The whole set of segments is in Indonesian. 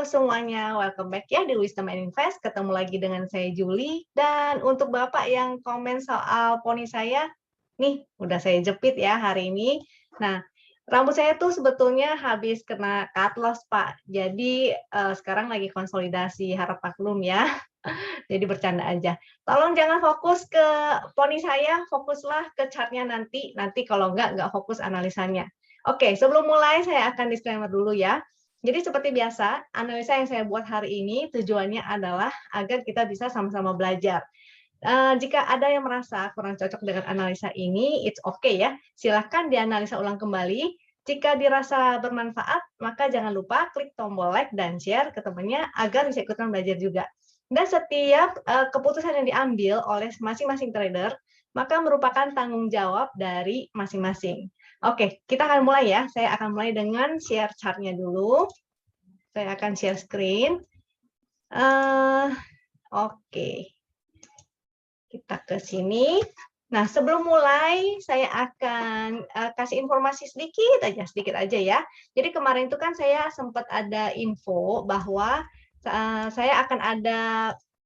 semuanya, welcome back ya di Wisdom and Invest. Ketemu lagi dengan saya Julie. Dan untuk Bapak yang komen soal poni saya, nih udah saya jepit ya hari ini. Nah, rambut saya tuh sebetulnya habis kena cut loss, Pak. Jadi sekarang lagi konsolidasi, harap maklum ya. Jadi bercanda aja. Tolong jangan fokus ke poni saya, fokuslah ke chartnya nanti. Nanti kalau nggak fokus analisanya. Oke, sebelum mulai saya akan disclaimer dulu ya. Jadi seperti biasa, analisa yang saya buat hari ini tujuannya adalah agar kita bisa sama-sama belajar. Jika ada yang merasa kurang cocok dengan analisa ini, it's okay ya. Silahkan dianalisa ulang kembali. Jika dirasa bermanfaat, maka jangan lupa klik tombol like dan share ke temannya agar bisa ikutan belajar juga. Dan setiap keputusan yang diambil oleh masing-masing trader, maka merupakan tanggung jawab dari masing-masing. Oke, kita akan mulai ya. Saya akan mulai dengan share chart-nya dulu. Saya akan share screen. Oke. Kita ke sini. Nah, sebelum mulai, saya akan kasih informasi sedikit aja ya. Jadi kemarin itu kan saya sempat ada info bahwa saya akan ada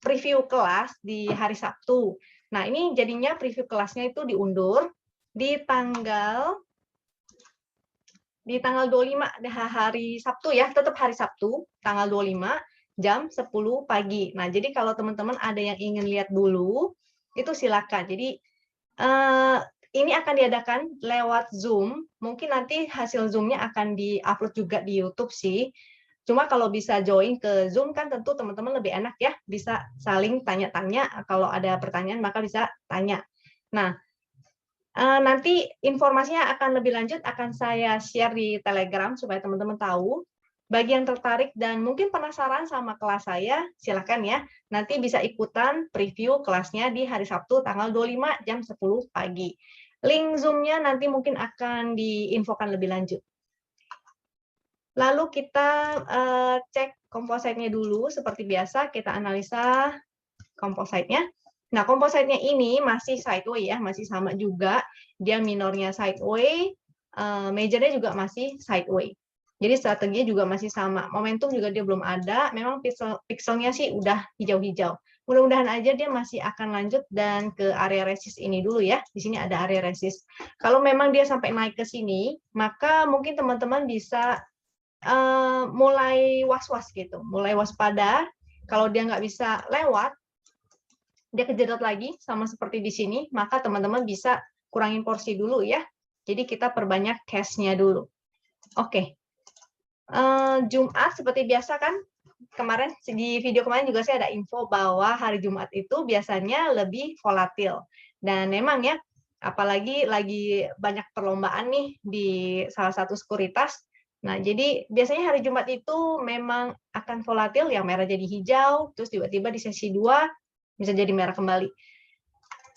preview kelas di hari Sabtu. Nah, ini jadinya preview kelasnya itu diundur di tanggal 25 hari Sabtu ya, tetap hari Sabtu, tanggal 25 jam 10 pagi. Nah, jadi kalau teman-teman ada yang ingin lihat dulu, itu silakan. Jadi ini akan diadakan lewat Zoom. Mungkin nanti hasil Zoom-nya akan di-upload juga di YouTube sih. Cuma kalau bisa join ke Zoom kan tentu teman-teman lebih enak ya, bisa saling tanya-tanya. Kalau ada pertanyaan maka bisa tanya. Nah, nanti informasinya akan lebih lanjut akan saya share di Telegram supaya teman-teman tahu. Bagi yang tertarik dan mungkin penasaran sama kelas saya, silakan ya. Nanti bisa ikutan preview kelasnya di hari Sabtu tanggal 25 jam 10 pagi. Link Zoom-nya nanti mungkin akan diinfokan lebih lanjut. Lalu kita cek kompositnya dulu. Seperti biasa kita analisa kompositnya. Nah, kompositnya ini masih sideway ya, masih sama juga. Dia minornya sideway, majornya juga masih sideway. Jadi strateginya juga masih sama. Momentum juga dia belum ada. Memang pixelnya sih udah hijau-hijau. Mudah-mudahan aja dia masih akan lanjut dan ke area resist ini dulu ya. Di sini ada area resist. Kalau memang dia sampai naik ke sini, maka mungkin teman-teman bisa mulai was-was gitu, mulai waspada. Kalau dia nggak bisa lewat, dia kejedot lagi sama seperti di sini, maka teman-teman bisa kurangin porsi dulu ya. Jadi kita perbanyak cash-nya dulu. Oke. Jumat seperti biasa kan, kemarin di video kemarin juga saya ada info bahwa hari Jumat itu biasanya lebih volatil. Dan memang ya, apalagi lagi banyak perlombaan nih di salah satu sekuritas. Nah, jadi biasanya hari Jumat itu memang akan volatil, yang merah jadi hijau, terus tiba-tiba di sesi 2 bisa jadi merah kembali.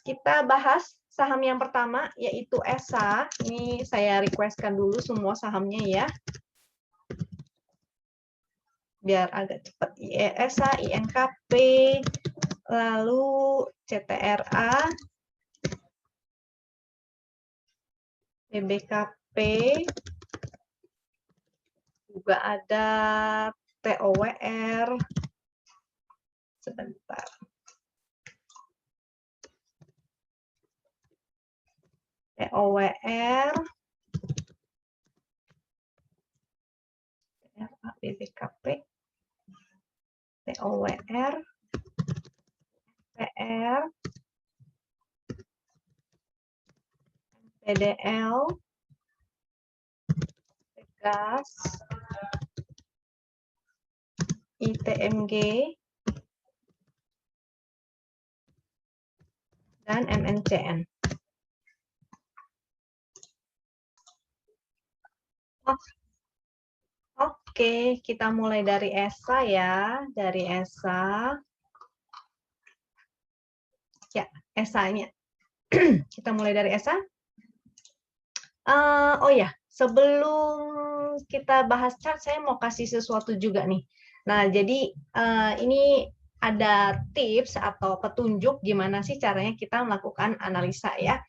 Kita bahas saham yang pertama, yaitu ESA. Ini saya request-kan dulu semua sahamnya ya. Biar agak cepat. ESA, INKP, lalu CTRA, BBKP, juga ada TOWR. Sebentar. TOWR, BBKP, TOWR, PR, PDL, Tegas, ITMG, dan MNCN. Oke, kita mulai dari ESA ya, dari ESA. Ya, ESA-nya. Kita mulai dari ESA. Oh ya, sebelum kita bahas chart, saya mau kasih sesuatu juga nih. Nah, jadi ini ada tips atau petunjuk gimana sih caranya kita melakukan analisa ya.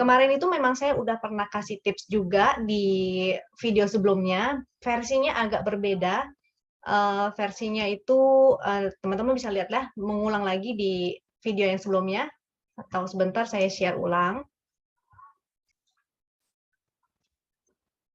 Kemarin itu memang saya udah pernah kasih tips juga di video sebelumnya, versinya agak berbeda. versinya itu teman-teman bisa lihatlah mengulang lagi di video yang sebelumnya, atau sebentar saya share ulang.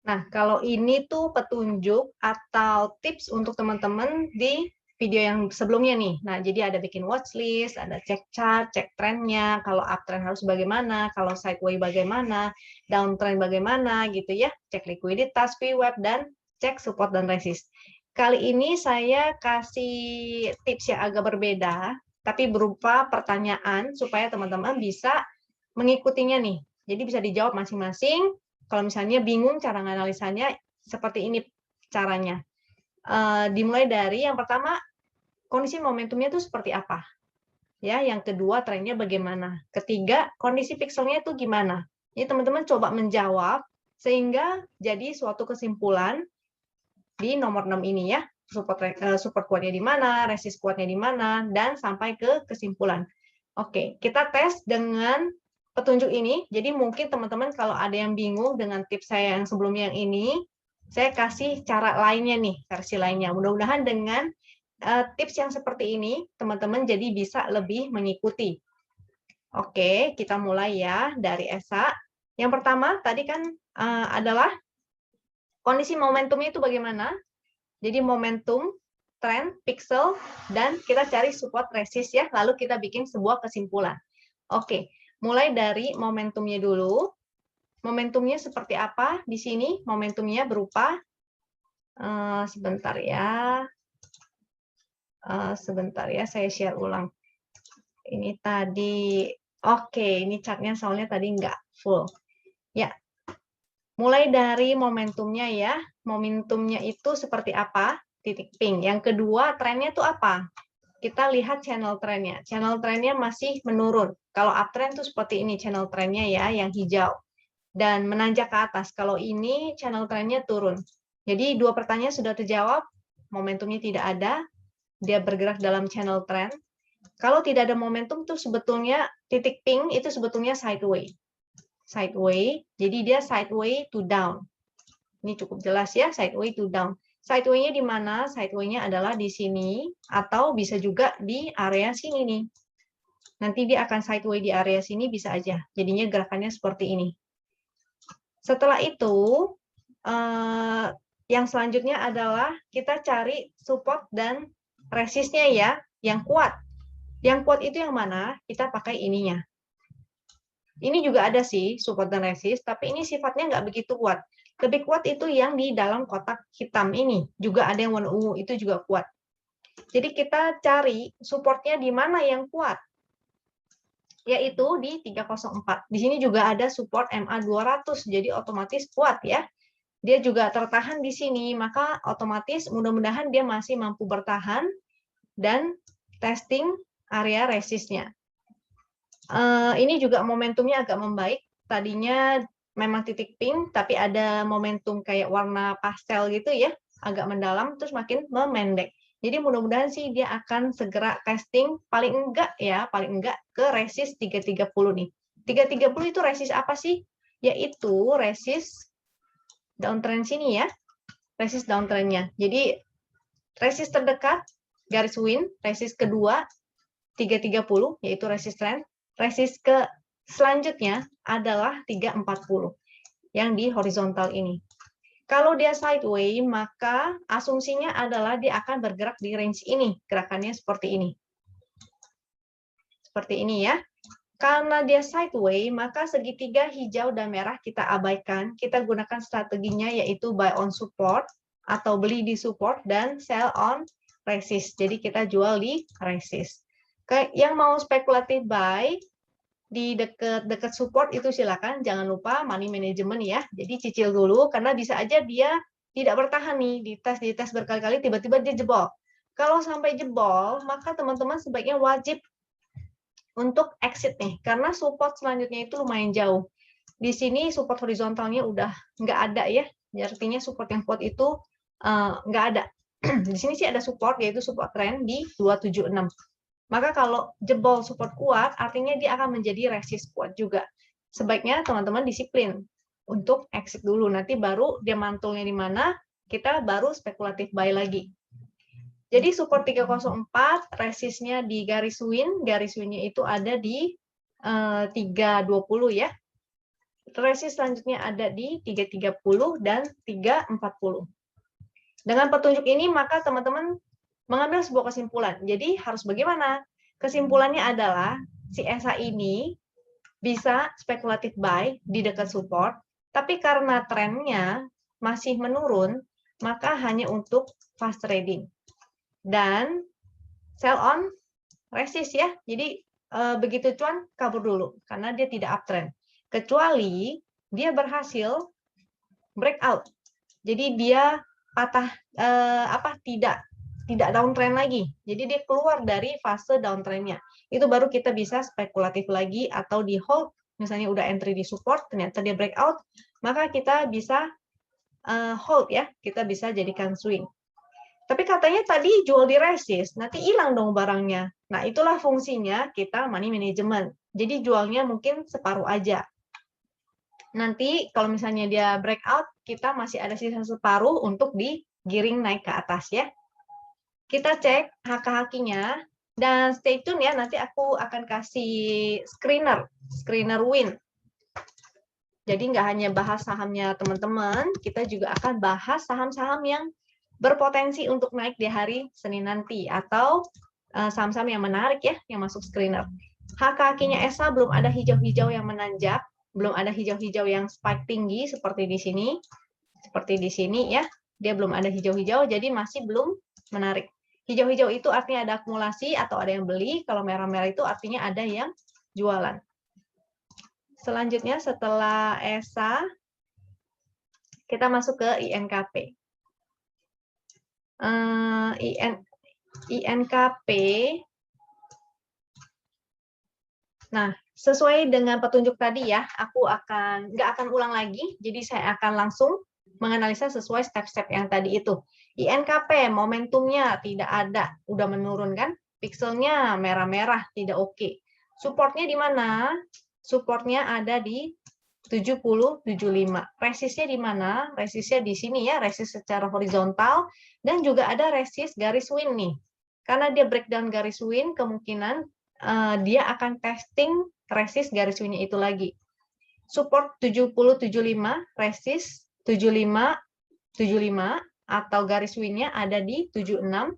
Nah, kalau ini tuh petunjuk atau tips untuk teman-teman di video yang sebelumnya nih. Nah, jadi ada bikin watchlist, ada cek chart, cek trennya, kalau uptrend harus bagaimana, kalau sideway bagaimana, downtrend bagaimana gitu ya, cek likuiditas, VWAP, dan cek support dan resist. Kali ini saya kasih tips yang agak berbeda, tapi berupa pertanyaan supaya teman-teman bisa mengikutinya nih. Jadi bisa dijawab masing-masing. Kalau misalnya bingung cara menganalisanya, seperti ini caranya. Dimulai dari yang pertama, kondisi momentumnya itu seperti apa? Ya, yang kedua, trennya bagaimana? Ketiga, kondisi pixelnya itu gimana? Jadi teman-teman coba menjawab sehingga jadi suatu kesimpulan di nomor 6 ini ya. Support kuatnya di mana, resist kuatnya di mana, dan sampai ke kesimpulan. Oke, kita tes dengan petunjuk ini. Jadi mungkin teman-teman kalau ada yang bingung dengan tips saya yang sebelumnya yang ini, saya kasih cara lainnya nih, versi lainnya. Mudah-mudahan dengan tips yang seperti ini, teman-teman jadi bisa lebih mengikuti. Oke, kita mulai ya dari Esa. Yang pertama tadi kan adalah kondisi momentumnya itu bagaimana. Jadi momentum, tren, pixel, dan kita cari support resist ya, lalu kita bikin sebuah kesimpulan. Oke, mulai dari momentumnya dulu. Momentumnya seperti apa di sini? Momentumnya berupa, sebentar ya, saya share ulang. Ini tadi, oke, ini chartnya soalnya tadi nggak full. Ya, mulai dari momentumnya ya. Momentumnya itu seperti apa? Titik pink. Yang kedua, trennya itu apa? Kita lihat channel trennya. Channel trennya masih menurun. Kalau uptrend itu seperti ini channel trennya ya, yang hijau. Dan menanjak ke atas. Kalau ini channel trennya turun. Jadi dua pertanyaan sudah terjawab. Momentumnya tidak ada. Dia bergerak dalam channel trend. Kalau tidak ada momentum itu sebetulnya titik pink itu sebetulnya sideway. Sideway. Jadi dia sideway to down. Ini cukup jelas ya, sideway to down. Sideway-nya di mana? Sideway-nya adalah di sini, atau bisa juga di area sini nih. Nanti dia akan sideway di area sini, bisa aja. Jadinya gerakannya seperti ini. Setelah itu, yang selanjutnya adalah kita cari support dan resistnya ya, yang kuat. Yang kuat itu yang mana? Kita pakai ininya. Ini juga ada sih, support dan resist, tapi ini sifatnya nggak begitu kuat. Lebih kuat itu yang di dalam kotak hitam ini. Juga ada yang warna ungu, itu juga kuat. Jadi kita cari supportnya di mana yang kuat. Yaitu di 304. Di sini juga ada support MA200, jadi otomatis kuat ya. Dia juga tertahan di sini, maka otomatis mudah-mudahan dia masih mampu bertahan dan testing area resistnya. Ini juga momentumnya agak membaik. Tadinya memang titik pink, tapi ada momentum kayak warna pastel gitu ya, agak mendalam, terus makin memendek. Jadi mudah-mudahan sih dia akan segera testing, paling enggak ke resist 330 nih. 330 itu resist apa sih? Yaitu resist downtrend sini ya, resist downtrendnya. Jadi resist terdekat, garis win, resist kedua, 330, yaitu resist trend. Resist ke selanjutnya adalah 340 yang di horizontal ini. Kalau dia sideway, maka asumsinya adalah dia akan bergerak di range ini. Gerakannya seperti ini. Seperti ini ya. Karena dia sideway, maka segitiga hijau dan merah kita abaikan. Kita gunakan strateginya yaitu buy on support atau beli di support dan sell on resist. Jadi kita jual di resist. Yang mau spekulatif buy di dekat support itu silakan, jangan lupa money management ya. Jadi cicil dulu karena bisa aja dia tidak bertahan nih, dites berkali-kali tiba-tiba dia jebol. Kalau sampai jebol, maka teman-teman sebaiknya wajib untuk exit nih karena support selanjutnya itu lumayan jauh. Di sini support horizontalnya udah nggak ada ya. Artinya support yang kuat itu nggak ada. Di sini sih ada support yaitu support trend di 276. Maka kalau jebol support kuat, artinya dia akan menjadi resist kuat juga. Sebaiknya teman-teman disiplin untuk exit dulu. Nanti baru dia mantulnya di mana, kita baru spekulatif buy lagi. Jadi support 304, resistnya di garis win-nya itu ada di 320 ya. Resist selanjutnya ada di 330 dan 340. Dengan petunjuk ini maka teman-teman mengambil sebuah kesimpulan. Jadi harus bagaimana? Kesimpulannya adalah si ESA ini bisa spekulatif buy di dekat support, tapi karena trennya masih menurun, maka hanya untuk fast trading. Dan sell on resist ya. Jadi begitu cuan kabur dulu karena dia tidak uptrend. Kecuali dia berhasil breakout. Jadi dia patah tidak downtrend lagi. Jadi dia keluar dari fase downtrendnya. Itu baru kita bisa spekulatif lagi atau di hold. Misalnya udah entry di support, ternyata dia breakout, maka kita bisa hold ya. Kita bisa jadikan swing. Tapi katanya tadi jual di resist, nanti hilang dong barangnya. Nah, itulah fungsinya kita money management. Jadi jualnya mungkin separuh aja. Nanti kalau misalnya dia breakout, kita masih ada sisa separuh untuk digiring naik ke atas ya. Kita cek HK-nya dan stay tune ya, nanti aku akan kasih screener win. Jadi nggak hanya bahas sahamnya teman-teman, kita juga akan bahas saham-saham yang berpotensi untuk naik di hari Senin nanti atau saham-saham yang menarik ya yang masuk screener. HK-nya ESA belum ada hijau-hijau yang menanjak, belum ada hijau-hijau yang spike tinggi seperti di sini. Seperti di sini ya, dia belum ada hijau-hijau jadi masih belum menarik. Hijau-hijau itu artinya ada akumulasi atau ada yang beli, kalau merah-merah itu artinya ada yang jualan. Selanjutnya setelah ESA kita masuk ke INKP. INKP. Nah, sesuai dengan petunjuk tadi ya, aku nggak akan ulang lagi, jadi saya akan langsung menganalisa sesuai step-step yang tadi itu. INKP, momentumnya tidak ada, udah menurun kan? Pixelnya merah-merah, tidak oke. Supportnya di mana? Supportnya ada di 70-75. Resistnya di mana? Resistnya di sini ya, resist secara horizontal dan juga ada resist garis win nih. Karena dia breakdown garis win, kemungkinan dia akan testing resist garis win-nya itu lagi. Support 70-75, resist 75-75 atau garis win-nya ada di 76-90.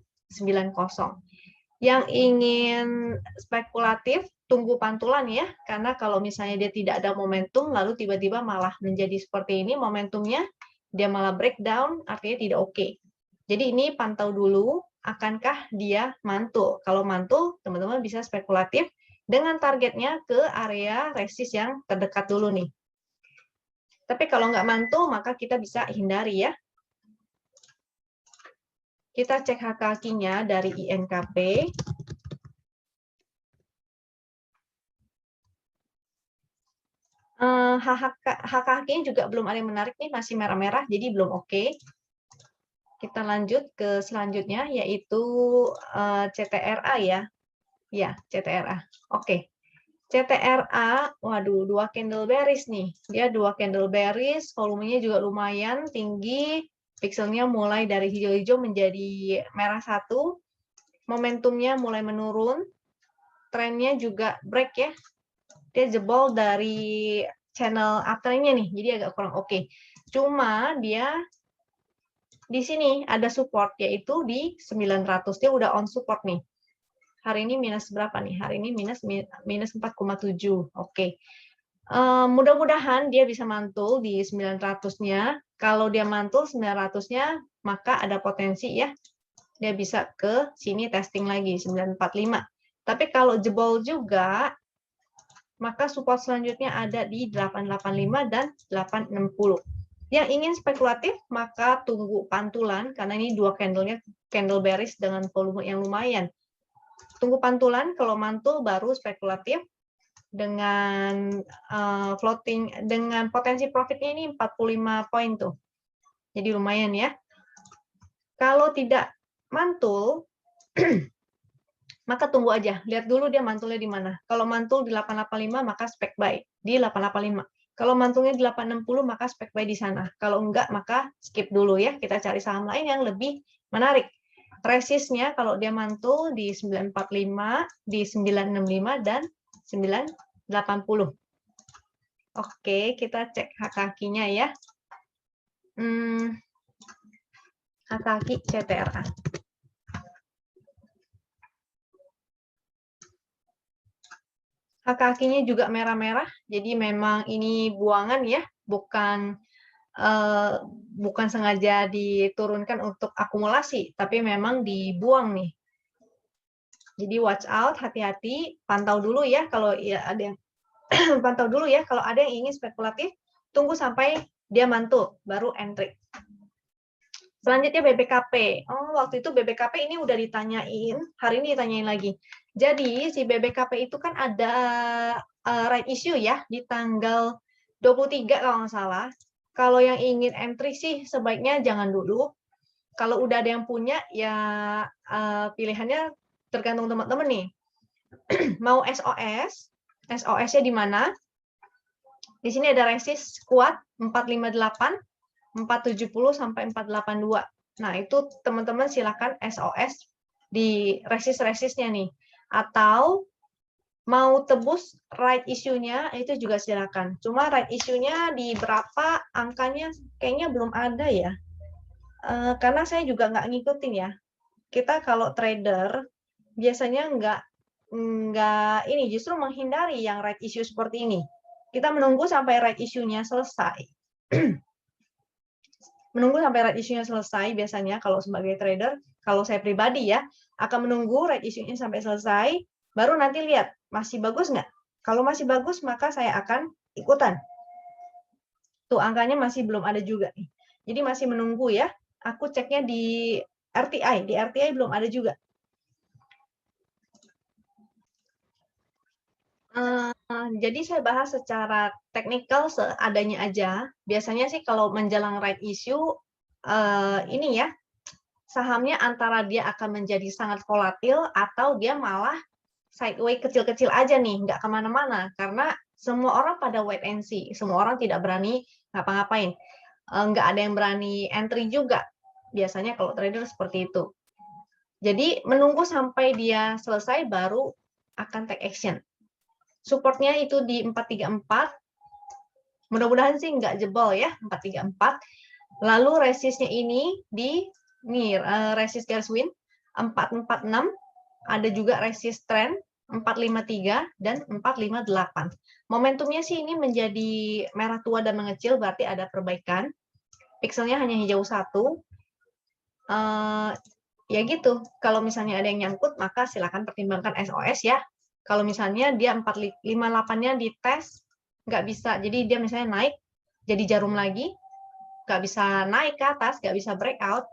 Yang ingin spekulatif tunggu pantulan ya, karena kalau misalnya dia tidak ada momentum, lalu tiba-tiba malah menjadi seperti ini, momentumnya dia malah breakdown, artinya tidak oke. Jadi ini pantau dulu, akankah dia mantul? Kalau mantul, teman-teman bisa spekulatif dengan targetnya ke area resist yang terdekat dulu nih. Tapi kalau nggak mantul, maka kita bisa hindari ya. Kita cek HK-nya dari INKP. HKK juga belum ada yang menarik nih, masih merah-merah, jadi belum oke. Kita lanjut ke selanjutnya, yaitu CTRA ya. Ya, CTRA. Oke. CTRA, waduh, 2 candle bearish nih. Dia 2 candle bearish, volumenya juga lumayan tinggi, pixelnya mulai dari hijau-hijau menjadi merah satu, momentumnya mulai menurun, trennya juga break ya. Dia jebol dari channel uptrendnya nih, jadi agak kurang oke. Cuma dia di sini ada support, yaitu di 900. Dia udah on support nih. Hari ini minus berapa nih? Hari ini minus 4,7. Oke. Mudah-mudahan dia bisa mantul di 900-nya. Kalau dia mantul 900-nya, maka ada potensi ya. Dia bisa ke sini testing lagi, 945. Tapi kalau jebol juga, maka support selanjutnya ada di 885 dan 860. Yang ingin spekulatif, maka tunggu pantulan, karena ini 2 candle-nya candle bearish dengan volume yang lumayan. Tunggu pantulan, kalau mantul baru spekulatif dengan floating, dengan potensi profitnya ini 45 poin tuh. Jadi lumayan ya. Kalau tidak mantul, maka tunggu aja. Lihat dulu dia mantulnya di mana. Kalau mantul di 885, maka spek buy di 885. Kalau mantulnya di 860, maka spek buy di sana. Kalau enggak, maka skip dulu ya. Kita cari saham lain yang lebih menarik. resistnya kalau dia mantul di 945, di 965, dan 980. Oke, kita cek hak kakinya ya. Hak kaki CTRA. Hak kakinya juga merah-merah, jadi memang ini buangan ya, bukan sengaja diturunkan untuk akumulasi, tapi memang dibuang nih. Jadi watch out, hati-hati, pantau dulu ya kalau ya ada yang pantau dulu ya kalau ada yang ingin spekulatif, tunggu sampai dia mantul baru entry. Selanjutnya BBKP. Oh, waktu itu BBKP ini udah ditanyain, hari ini ditanyain lagi. Jadi si BBKP itu kan ada right issue ya di tanggal 23 kalau nggak salah. Kalau yang ingin entry sih sebaiknya jangan dulu. Kalau udah ada yang punya ya pilihannya tergantung teman-teman nih. Mau SOS, SOS-nya di mana? Di sini ada resist kuat 458, 470 sampai 482. Nah, itu teman-teman silakan SOS di resist-resistnya nih. Atau mau tebus right issue-nya itu juga silakan. Cuma right issue-nya di berapa angkanya kayaknya belum ada ya. Karena saya juga nggak ngikutin ya. Kita kalau trader biasanya nggak ini, justru menghindari yang right issue seperti ini. Kita menunggu sampai right issue-nya selesai. Menunggu sampai right issue-nya selesai biasanya kalau sebagai trader, kalau saya pribadi ya, akan menunggu right issue-nya sampai selesai, baru nanti lihat masih bagus nggak. Kalau masih bagus, maka saya akan ikutan. Tuh, angkanya masih belum ada juga nih. Jadi masih menunggu ya. Aku ceknya di RTI. Di RTI belum ada juga. Jadi saya bahas secara teknikal seadanya aja. Biasanya sih kalau menjelang right issue, ini ya, sahamnya antara dia akan menjadi sangat volatil atau dia malah sideways kecil-kecil aja nih, nggak kemana-mana. Karena semua orang pada wait and see. Semua orang tidak berani ngapa-ngapain. Nggak ada yang berani entry juga. Biasanya kalau trader seperti itu. Jadi menunggu sampai dia selesai baru akan take action. Supportnya itu di 434. Mudah-mudahan sih nggak jebol ya, 434. Lalu resistnya ini di resist garis win 446. Ada juga resist trend 453 dan 458. Momentumnya sih ini menjadi merah tua dan mengecil, berarti ada perbaikan. Pixelnya hanya hijau 1. Ya gitu, kalau misalnya ada yang nyangkut, maka silakan pertimbangkan SOS ya. Kalau misalnya dia 458-nya dites, nggak bisa, jadi dia misalnya naik, jadi jarum lagi, nggak bisa naik ke atas, nggak bisa breakout,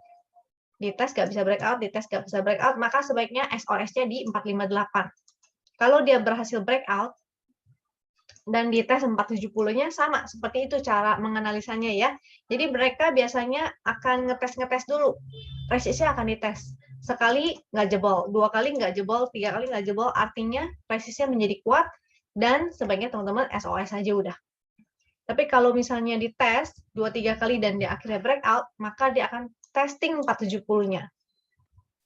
dites nggak bisa breakout, dites nggak bisa breakout, maka sebaiknya SOS-nya di 458. Kalau dia berhasil breakout, dan dites 470-nya sama, seperti itu cara menganalisanya ya. Jadi mereka biasanya akan ngetes dulu, resistnya akan dites. Sekali nggak jebol, 2 kali nggak jebol, 3 kali nggak jebol, artinya resistnya menjadi kuat, dan sebaiknya teman-teman SOS aja udah. Tapi kalau misalnya dites 2-3 kali dan dia akhirnya breakout, maka dia akan testing 470-nya.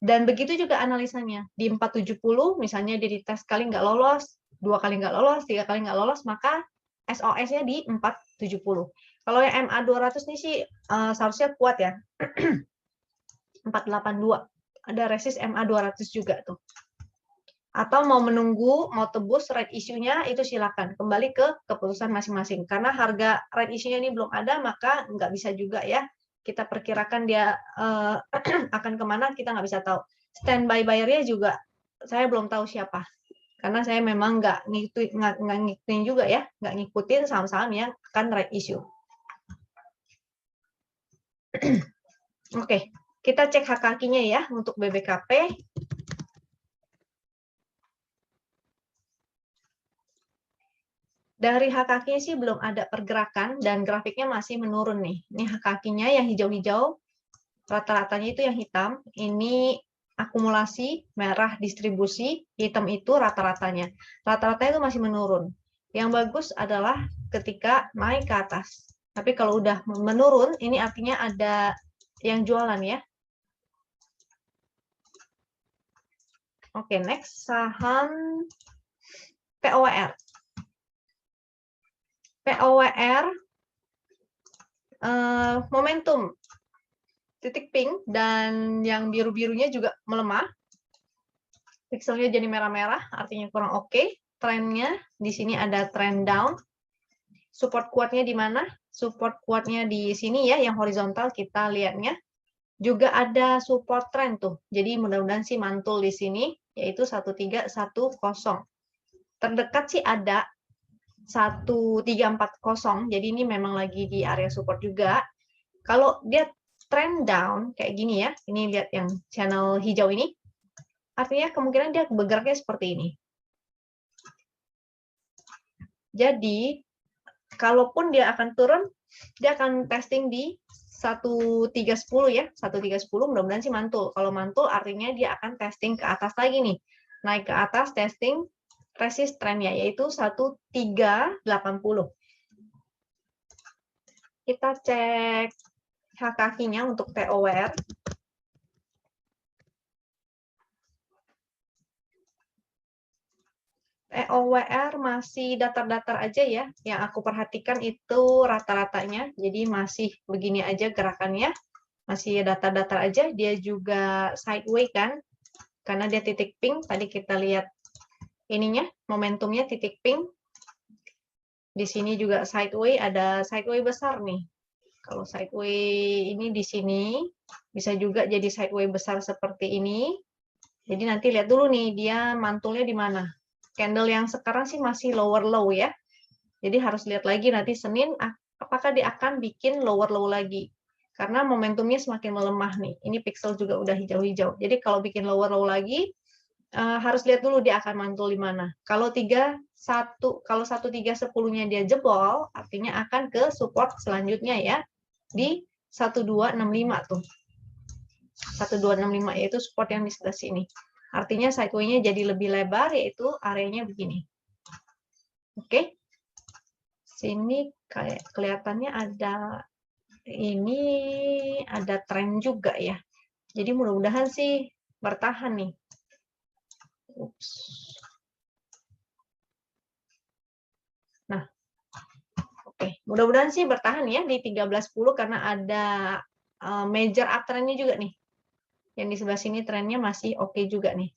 Dan begitu juga analisanya. Di 470, misalnya dia dites kali nggak lolos, 2 kali nggak lolos, 3 kali nggak lolos, maka SOS-nya di 470. Kalau yang MA 200 ini sih seharusnya kuat ya. 482. Ada resist MA 200 juga tuh. Atau mau menunggu, mau tebus right issue-nya, itu silakan. Kembali ke keputusan masing-masing. Karena harga right issue-nya ini belum ada, maka nggak bisa juga ya. Kita perkirakan dia akan kemana, kita nggak bisa tahu. Standby buyer-nya juga, saya belum tahu siapa. Karena saya memang nggak ngikutin juga ya. Nggak ngikutin saham-saham yang akan right issue. Oke, kita cek hak kakinya ya untuk BBKP. Dari hak kakinya sih belum ada pergerakan dan grafiknya masih menurun nih. Ini hak kakinya yang hijau-hijau, rata-ratanya itu yang hitam. Ini akumulasi, merah distribusi, hitam itu rata-ratanya. Rata-ratanya itu masih menurun. Yang bagus adalah ketika naik ke atas. Tapi kalau udah menurun, ini artinya ada yang jualan ya. Oke, next saham POWR. POWR momentum titik pink dan yang biru-birunya juga melemah. Pixelnya jadi merah-merah, artinya kurang oke. Trennya di sini ada trend down. Support kuatnya di mana? Support kuatnya di sini ya, yang horizontal kita lihatnya. Juga ada support trend tuh. Jadi mudah-mudahan sih mantul di sini, yaitu 1310. Terdekat sih ada 1340. Jadi ini memang lagi di area support juga. Kalau dia trend down kayak gini ya, ini lihat yang channel hijau ini, artinya kemungkinan dia bergeraknya seperti ini. Jadi, kalaupun dia akan turun, dia akan testing di 1310 ya, 1310 mudah-mudahan sih mantul. Kalau mantul artinya dia akan testing ke atas lagi nih. Naik ke atas testing resist trennya yaitu 1380. Kita cek kakinya untuk POWR. POWR masih datar-datar aja ya. Yang aku perhatikan itu rata-ratanya. Jadi masih begini aja gerakannya. Masih datar-datar aja. Dia juga sideways kan. Karena dia titik pink. Tadi kita lihat ininya, momentumnya titik pink. Di sini juga sideways. Ada sideways besar nih. Kalau sideways ini di sini. Bisa juga jadi sideways besar seperti ini. Jadi nanti lihat dulu nih. Dia mantulnya di mana. Candle yang sekarang sih masih lower low ya. Jadi harus lihat lagi nanti Senin apakah dia akan bikin lower low lagi. Karena momentumnya semakin melemah nih. Ini pixel juga udah hijau-hijau. Jadi kalau bikin lower low lagi harus lihat dulu dia akan mantul di mana. Kalau 1310-nya dia jebol, artinya akan ke support selanjutnya ya di 1265 tuh. 1265 yaitu support yang di sebelah sini. Artinya sideways-nya jadi lebih lebar, yaitu areanya begini. Oke. Sini kayak kelihatannya ada tren juga ya. Jadi mudah-mudahan sih bertahan nih. Ups. Nah, oke. Mudah-mudahan sih bertahan ya di 1310 karena ada major uptrend-nya juga nih. Yang di sebelah sini trennya masih oke juga nih.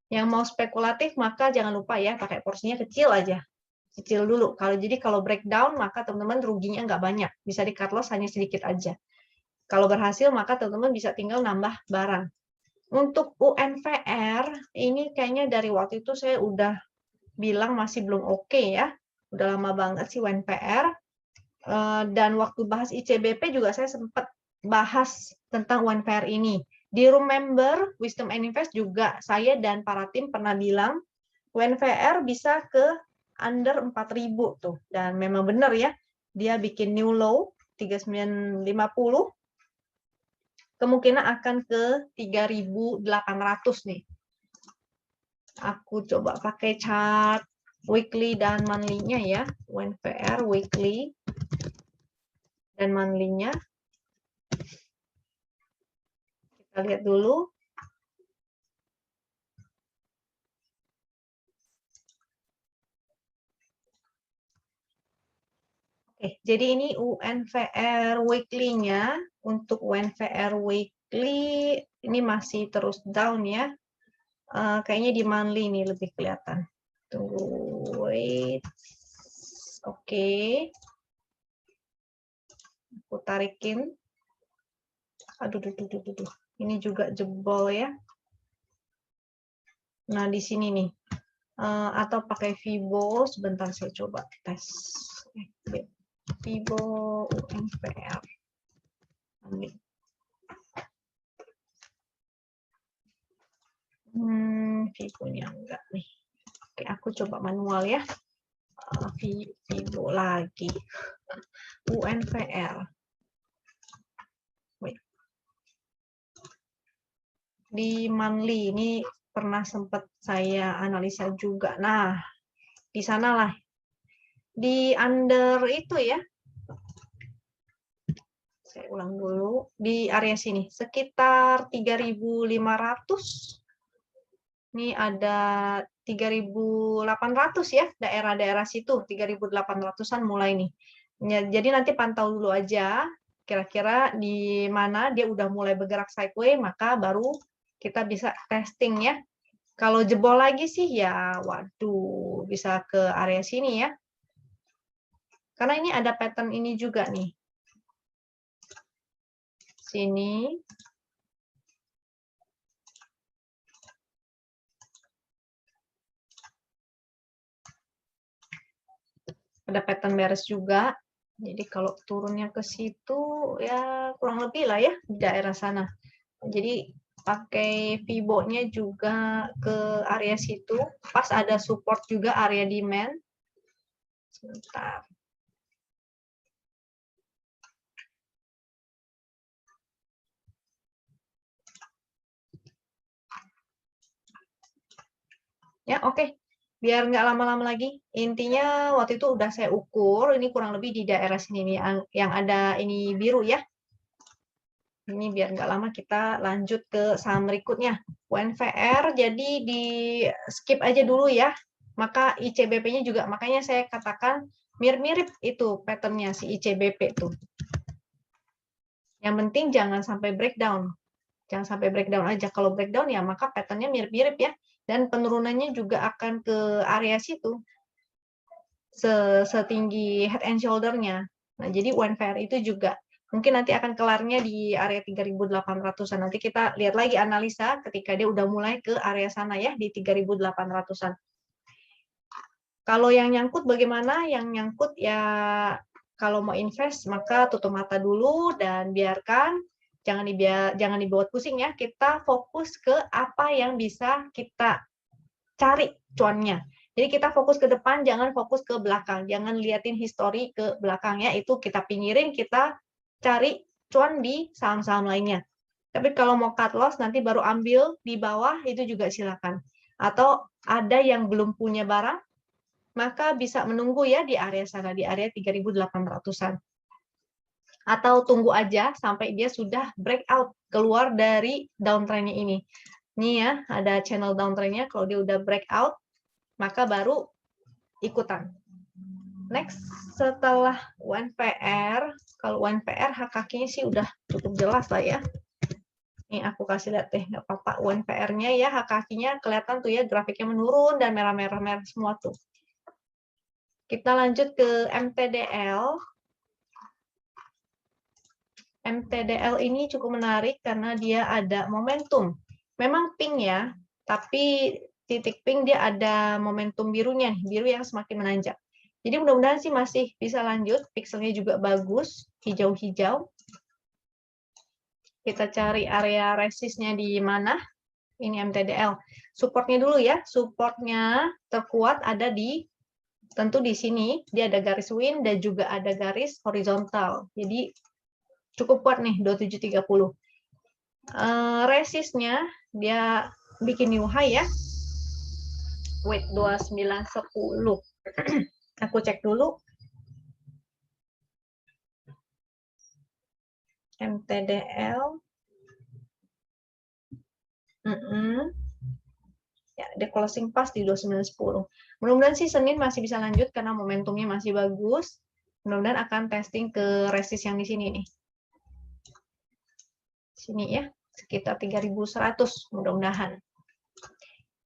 Yang mau spekulatif maka jangan lupa ya pakai porsinya kecil aja. Kecil dulu. Kalau breakdown maka teman-teman ruginya nggak banyak. Bisa di cut loss hanya sedikit aja. Kalau berhasil maka teman-teman bisa tinggal nambah barang. Untuk UNVR ini kayaknya dari waktu itu saya udah bilang masih belum oke ya. Udah lama banget sih UNVR. Dan waktu bahas ICBP juga saya sempat bahas tentang UNVR ini. Di room member Wisdom and Invest juga saya dan para tim pernah bilang UNVR bisa ke under 4.000 tuh. Dan memang benar ya, dia bikin new low 3950. Kemungkinan akan ke 3.800 nih. Aku coba pakai chart weekly dan monthly-nya ya. UNVR weekly dan monthly-nya. Kita lihat dulu. Oke, jadi ini UNVR weekly-nya. Untuk UNVR weekly ini masih terus down ya. Kayaknya di monthly ini lebih kelihatan. Tunggu, wait. Oke. Aku tarikin. Aduh. Ini juga jebol ya. Nah, di sini nih. Atau pakai Vibo. Sebentar saya coba tes. Vibo UNVR. Vibo-nya enggak nih. Oke, aku coba manual ya. Vibo lagi. UNVR. Wait. Di monthly ini pernah sempat saya analisa juga. Nah, di sanalah. Di under itu ya. Saya ulang dulu. Di area sini. Sekitar 3.500. Ini ada 3.800 ya, daerah-daerah situ, 3.800-an mulai nih. Ya, jadi nanti pantau dulu aja, kira-kira di mana dia udah mulai bergerak sideway, maka baru kita bisa testing ya. Kalau jebol lagi sih ya, waduh, bisa ke area sini ya. Karena ini ada pattern ini juga nih. Sini. Ada pattern beres juga. Jadi kalau turunnya ke situ ya kurang lebih lah ya di daerah sana. Jadi pakai Fibo-nya juga ke area situ. Pas ada support juga area demand. Sebentar. Ya, oke. Biar nggak lama-lama lagi. Intinya waktu itu udah saya ukur, ini kurang lebih di daerah sini nih, yang ada ini biru ya. Ini biar nggak lama kita lanjut ke saham berikutnya. UNVR, jadi di skip aja dulu ya. Maka ICBP-nya juga, makanya saya katakan mirip-mirip itu pattern-nya si ICBP tuh. Yang penting jangan sampai breakdown. Jangan sampai breakdown aja. Kalau breakdown ya maka pattern-nya mirip-mirip ya. Dan penurunannya juga akan ke area situ. Setinggi head and shoulder-nya. Nah, jadi UNVR itu juga mungkin nanti akan kelarnya di area 3.800-an. Nanti kita lihat lagi analisa ketika dia udah mulai ke area sana ya, di 3.800-an. Kalau yang nyangkut bagaimana? Yang nyangkut ya kalau mau invest maka tutup mata dulu dan biarkan, jangan dibuat pusing ya. Kita fokus ke apa yang bisa kita cari cuannya. Jadi kita fokus ke depan, jangan fokus ke belakang. Jangan liatin histori ke belakangnya, itu kita pinggirin, kita cari cuan di saham-saham lainnya. Tapi kalau mau cut loss, nanti baru ambil di bawah, itu juga silakan. Atau ada yang belum punya barang, maka bisa menunggu ya di area sana, di area 3.800-an. Atau tunggu aja sampai dia sudah breakout, keluar dari downtrend-nya ini. Ini ya, ada channel downtrend-nya, kalau dia udah breakout, maka baru ikutan. Next, setelah UNVR, kalau UNVR hak kakinya sih udah cukup jelas lah ya. Ini aku kasih lihat deh, nggak apa-apa. UNVR-nya ya, hak kakinya kelihatan tuh ya, grafiknya menurun dan merah-merah semua tuh. Kita lanjut ke MTDL. MTDL ini cukup menarik karena dia ada momentum. Memang pink ya, tapi titik pink dia ada momentum birunya, biru yang semakin menanjak. Jadi mudah-mudahan sih masih bisa lanjut, pixelnya juga bagus, hijau-hijau. Kita cari area resistnya di mana. Ini MTDL. Supportnya dulu ya, supportnya terkuat ada di, tentu di sini, dia ada garis win dan juga ada garis horizontal. Jadi cukup kuat nih, 2730. Resistnya dia bikin new high ya. Wait, 2910. Aku cek dulu. MTDL. Ya, dia closing pas di 2910. Mudah-mudahan sih Senin masih bisa lanjut karena momentumnya masih bagus. Mudah-mudahan akan testing ke resist yang di sini nih. Sini ya, sekitar 3.100 mudah-mudahan.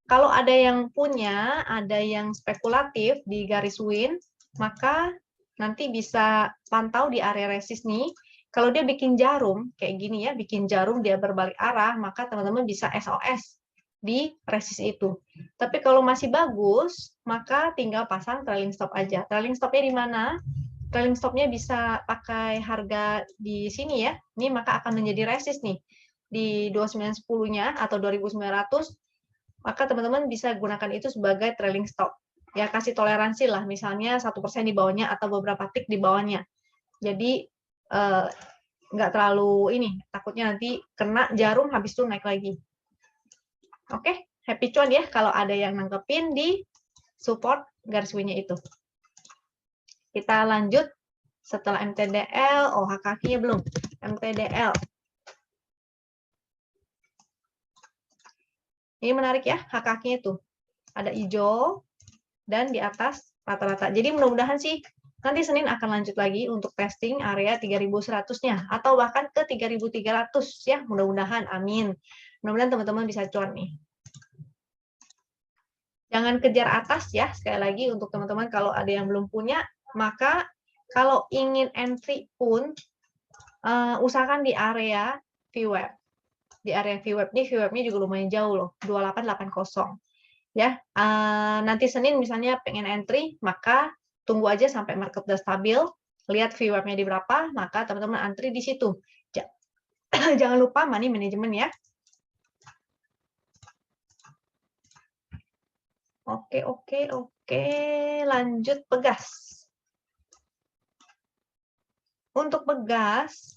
Kalau ada yang punya, ada yang spekulatif di garis win, maka nanti bisa pantau di area resist nih. Kalau dia bikin jarum, kayak gini ya, bikin jarum dia berbalik arah, maka teman-teman bisa SOS di resist itu. Tapi kalau masih bagus, maka tinggal pasang trailing stop aja. Trailing stopnya di mana? Trailing stopnya bisa pakai harga di sini ya. Ini maka akan menjadi resist nih. Di 2910-nya atau 2.900, maka teman-teman bisa gunakan itu sebagai trailing stop. Ya, kasih toleransi lah, misalnya 1% di bawahnya atau beberapa tick di bawahnya. Jadi, nggak terlalu ini, takutnya nanti kena jarum, habis itu naik lagi. Oke, happy cuan ya kalau ada yang nangkepin di support garis win-nya itu. Kita lanjut setelah MTDL, oh kakinya belum, MTDL. Ini menarik ya, HKK-nya itu. Ada hijau dan di atas rata-rata. Jadi mudah-mudahan sih nanti Senin akan lanjut lagi untuk testing area 3.100-nya atau bahkan ke 3.300 ya, mudah-mudahan, amin. Mudah-mudahan teman-teman bisa cuan nih. Jangan kejar atas ya, sekali lagi untuk teman-teman kalau ada yang belum punya, maka kalau ingin entry pun usahakan di area VWAP. Di area VWAP nih, VWAP-nya juga lumayan jauh loh, 2880. Ya, nanti Senin misalnya pengen entry, maka tunggu aja sampai market udah stabil, lihat VWAP-nya di berapa, maka teman-teman antri di situ. Jangan lupa money management ya. Oke, lanjut Pegas. Untuk Pegas,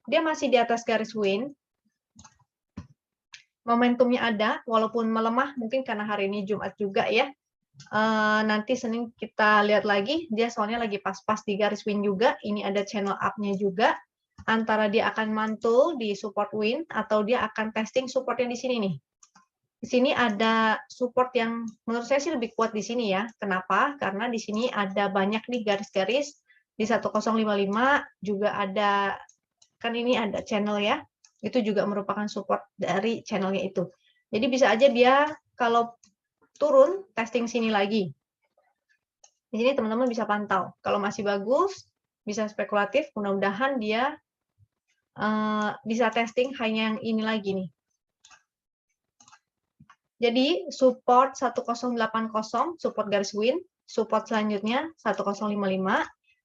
dia masih di atas garis win. Momentumnya ada, walaupun melemah, mungkin karena hari ini Jumat juga ya. Nanti Senin kita lihat lagi, dia soalnya lagi pas-pas di garis win juga. Ini ada channel up-nya juga. Antara dia akan mantul di support win, atau dia akan testing supportnya di sini nih. Di sini ada support yang menurut saya sih lebih kuat di sini ya. Kenapa? Karena di sini ada banyak nih garis-garis. Di 1055 juga ada, kan ini ada channel ya. Itu juga merupakan support dari channelnya itu. Jadi bisa aja dia kalau turun, testing sini lagi. Di sini teman-teman bisa pantau. Kalau masih bagus, bisa spekulatif, mudah-mudahan dia bisa testing hanya yang ini lagi nih. Jadi support 1080, support garis win, support selanjutnya 1055,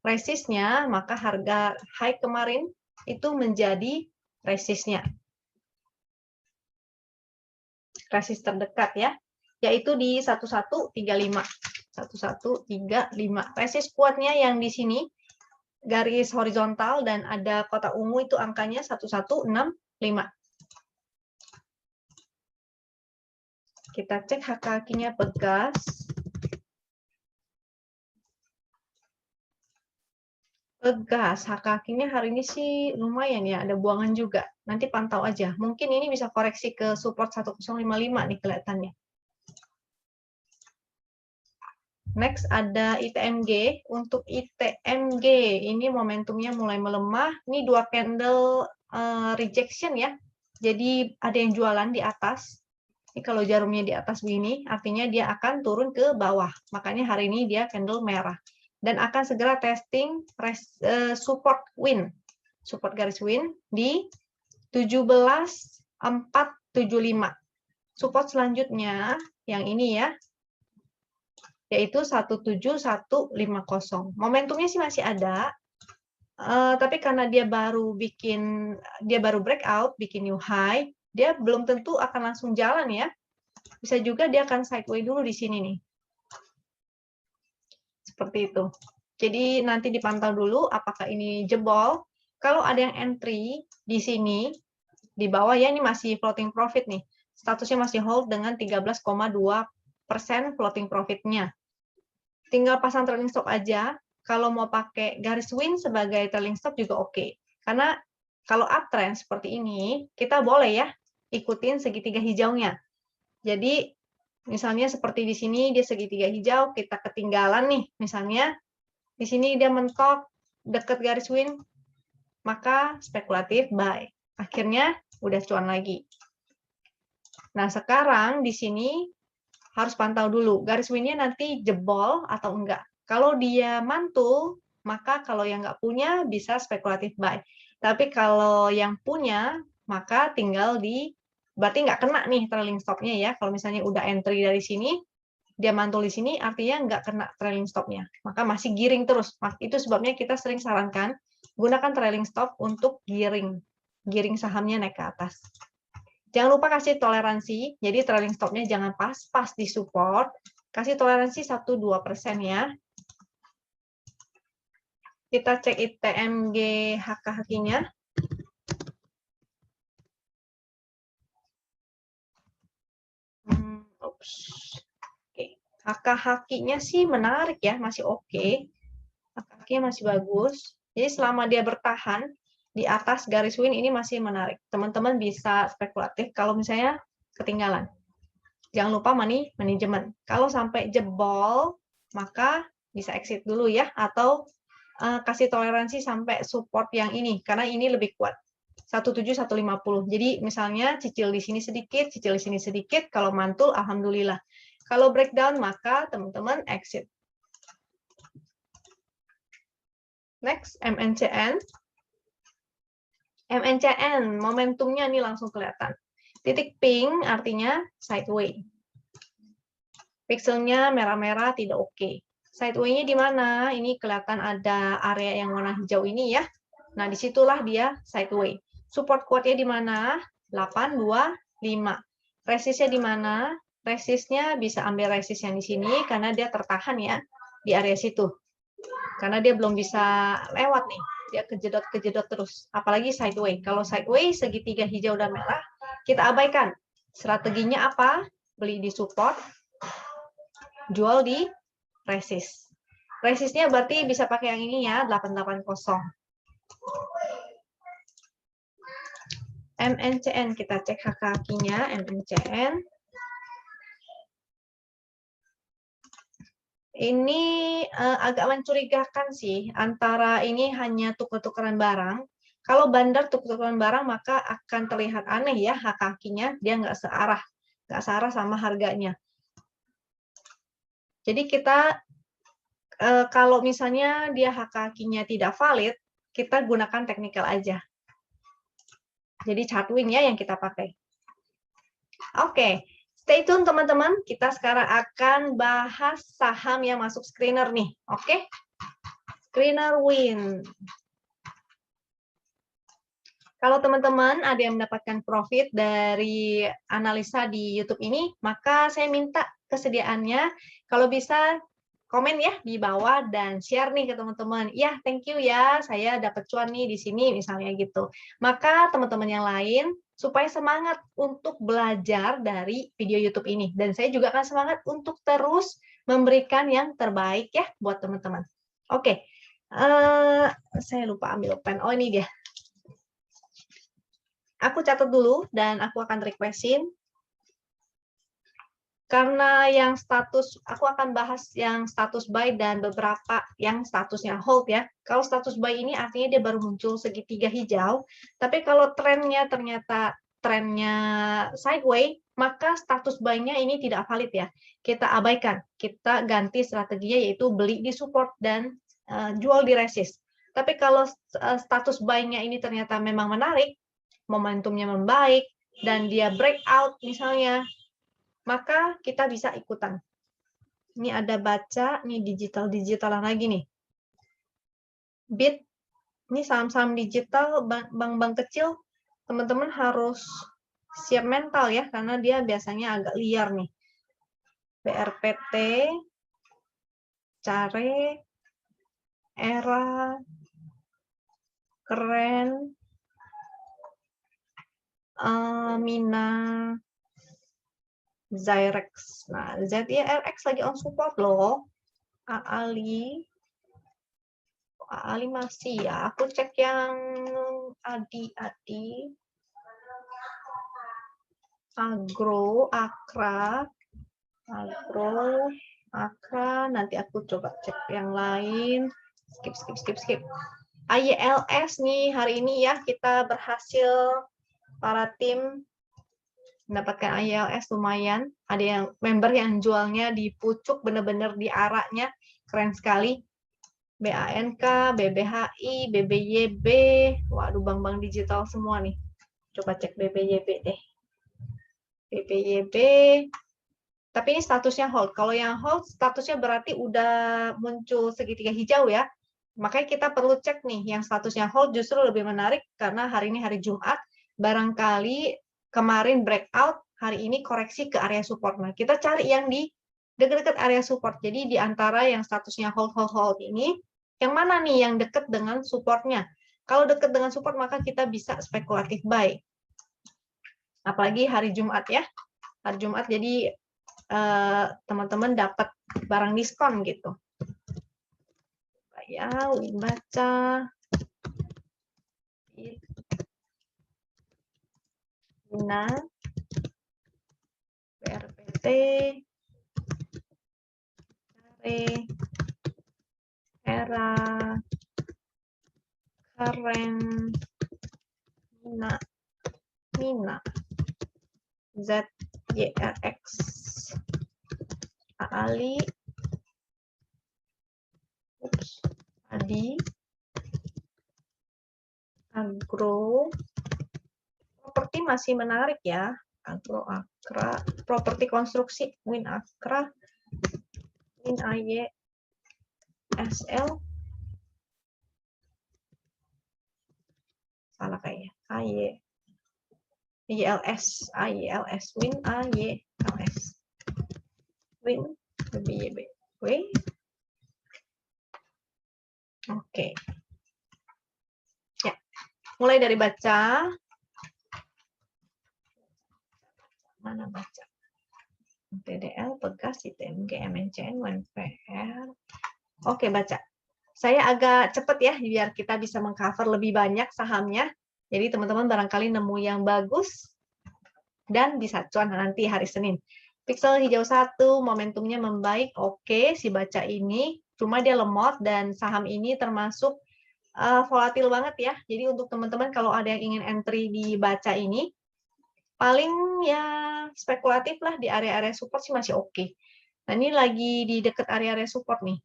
resistnya maka harga high kemarin itu menjadi resistnya. Resist terdekat ya, yaitu di 1135. 1135. Resist kuatnya yang di sini garis horizontal dan ada kotak ungu itu angkanya 1165. Kita cek HKK-nya Pegas. Pegas, HKK-nya hari ini sih lumayan ya, ada buangan juga. Nanti pantau aja. Mungkin ini bisa koreksi ke support 1055 nih kelihatannya. Next ada ITMG. Untuk ITMG, ini momentumnya mulai melemah. Ini dua candle rejection ya. Jadi ada yang jualan di atas. Ini kalau jarumnya di atas begini, artinya dia akan turun ke bawah. Makanya hari ini dia candle merah. Dan akan segera testing support win. Support garis win di 17.475. Support selanjutnya, yang ini ya, yaitu 17150. Momentumnya sih masih ada, tapi karena dia baru breakout, bikin new high, dia belum tentu akan langsung jalan ya. Bisa juga dia akan sideways dulu di sini nih. Seperti itu. Jadi nanti dipantau dulu apakah ini jebol. Kalau ada yang entry di sini, di bawah ya, ini masih floating profit nih. Statusnya masih hold dengan 13,2% floating profitnya. Tinggal pasang trailing stop aja. Kalau mau pakai garis win sebagai trailing stop juga oke. Karena kalau uptrend seperti ini, kita boleh ya ikutin segitiga hijaunya. Jadi misalnya seperti di sini dia segitiga hijau, kita ketinggalan nih. Misalnya di sini dia mentok dekat garis win, maka spekulatif buy. Akhirnya udah cuan lagi. Nah, sekarang di sini harus pantau dulu garis win-nya nanti jebol atau enggak. Kalau dia mantul, maka kalau yang nggak punya bisa spekulatif buy. Tapi kalau yang punya, maka tinggal berarti nggak kena nih trailing stop-nya ya. Kalau misalnya udah entry dari sini, dia mantul di sini, artinya nggak kena trailing stop-nya. Maka masih giring terus. Itu sebabnya kita sering sarankan, gunakan trailing stop untuk giring sahamnya naik ke atas. Jangan lupa kasih toleransi, jadi trailing stop-nya jangan pas di support, kasih toleransi 1-2% ya. Kita cek ITMG HKH-nya. Oke. HKH-nya sih menarik ya, masih oke. HKH-nya masih bagus. Jadi selama dia bertahan di atas garis win ini masih menarik. Teman-teman bisa spekulatif kalau misalnya ketinggalan. Jangan lupa money management. Kalau sampai jebol, maka bisa exit dulu ya, atau kasih toleransi sampai support yang ini, karena ini lebih kuat. 17, 150. Jadi misalnya cicil di sini sedikit, cicil di sini sedikit, kalau mantul alhamdulillah. Kalau breakdown maka teman-teman exit. Next, MNCN. MNCN, momentumnya ini langsung kelihatan. Titik pink artinya sideway. Pixelnya merah-merah tidak oke. Sideway-nya di mana? Ini kelihatan ada area yang warna hijau ini ya. Nah, disitulah dia sideway. Support kuatnya di mana? 8, 2, 5. Resistnya di mana? Resistnya bisa ambil resist yang di sini karena dia tertahan ya di area situ. Karena dia belum bisa lewat nih. Dia kejedot-kejedot terus. Apalagi sideway. Kalau sideway segitiga hijau dan merah, kita abaikan. Strateginya apa? Beli di support, jual di resist. Resistnya berarti bisa pakai yang ini ya, 880. MNCN, kita cek HKQ-nya, MNCN. Ini agak mencurigakan sih, antara ini hanya tukar-tukaran barang. Kalau bandar tukar-tukaran barang, maka akan terlihat aneh ya HKQ-nya, dia nggak searah sama harganya. Jadi kita, kalau misalnya dia HKQ-nya tidak valid, kita gunakan teknikal aja. Jadi chartwing ya yang kita pakai. Oke. Stay tune teman-teman, kita sekarang akan bahas saham yang masuk screener nih, oke? Screener win. Kalau teman-teman ada yang mendapatkan profit dari analisa di YouTube ini, maka saya minta kesediaannya, kalau bisa komen ya di bawah dan share nih ke teman-teman. Ya, thank you ya, saya dapat cuan nih di sini misalnya gitu. Maka teman-teman yang lain supaya semangat untuk belajar dari video YouTube ini. Dan saya juga akan semangat untuk terus memberikan yang terbaik ya buat teman-teman. Oke, saya lupa ambil pen. Oh, ini dia. Aku catat dulu dan aku akan requestin. Karena yang status, aku akan bahas yang status buy dan beberapa yang statusnya hold ya. Kalau status buy ini artinya dia baru muncul segitiga hijau, tapi kalau trennya ternyata trennya sideway, maka status buy-nya ini tidak valid ya. Kita abaikan, kita ganti strateginya yaitu beli di support dan jual di resist. Tapi kalau status buy-nya ini ternyata memang menarik, momentumnya membaik, dan dia breakout misalnya, maka kita bisa ikutan. Ini ada baca, ini digital-digitalan lagi nih. Bit, ini saham-saham digital, bank-bank kecil, teman-teman harus siap mental ya, karena dia biasanya agak liar nih. BRPT, Care, Era, Keren, Mina, Zyrex. Nah, ZYRX lagi on support loh. Ali masih ya. Aku cek yang Adi. Agro, Akra. Nanti aku coba cek yang lain. Skip. ILS nih, hari ini ya kita berhasil para tim mendapatkan ILS lumayan. Ada yang member yang jualnya di pucuk, bener-bener di araknya. Keren sekali. BANK, BBHI, BBYB. Waduh, bank-bank digital semua nih. Coba cek BBYB deh. BBYB. Tapi ini statusnya hold. Kalau yang hold, statusnya berarti udah muncul segitiga hijau ya. Makanya kita perlu cek nih, yang statusnya hold justru lebih menarik karena hari ini hari Jumat. Barangkali kemarin breakout, hari ini koreksi ke area support. Nah, kita cari yang di dekat-dekat area support. Jadi di antara yang statusnya hold ini, yang mana nih yang dekat dengan supportnya? Kalau dekat dengan support, maka kita bisa spekulatif buy. Apalagi hari Jumat ya. Hari Jumat jadi teman-teman dapat barang diskon gitu. Ya, baca. Nah, BRPT. era keren Mina ZYRX Ali Adi Agro properti masih menarik ya. Agro Akra properti konstruksi Win Akra Win AY SL salah kayaknya ILS Win AYLS Win BYB oke ya mulai dari baca mana baca TDL Pegas ITMG MNCN WNPR oke baca saya agak cepat ya biar kita bisa mengcover lebih banyak sahamnya. Jadi teman-teman barangkali nemu yang bagus dan bisa cuan nanti hari Senin. Pixel hijau 1, momentumnya membaik. Oke, si baca ini cuma dia lemot dan saham ini termasuk volatil banget ya. Jadi untuk teman-teman kalau ada yang ingin entry di baca ini, paling ya spekulatif lah di area-area support sih masih oke. Nah ini lagi di dekat area-area support nih.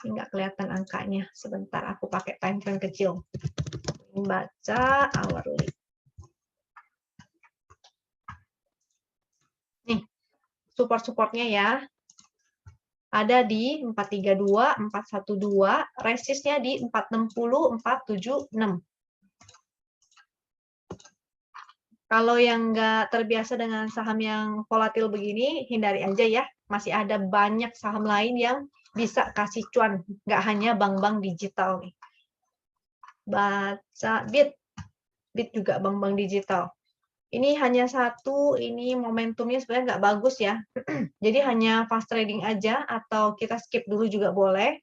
Nggak kelihatan angkanya. Sebentar, aku pakai time frame kecil. Baca hourly. Nih, support-supportnya ya. Ada di 432, 412, resistnya di 460, 476. Kalau yang nggak terbiasa dengan saham yang volatil begini, hindari aja ya. Masih ada banyak saham lain yang bisa kasih cuan, nggak hanya bank-bank digital nih. Baca Bit juga bank-bank digital. Ini hanya satu, ini momentumnya sebenarnya nggak bagus ya. Jadi hanya fast trading aja atau kita skip dulu juga boleh.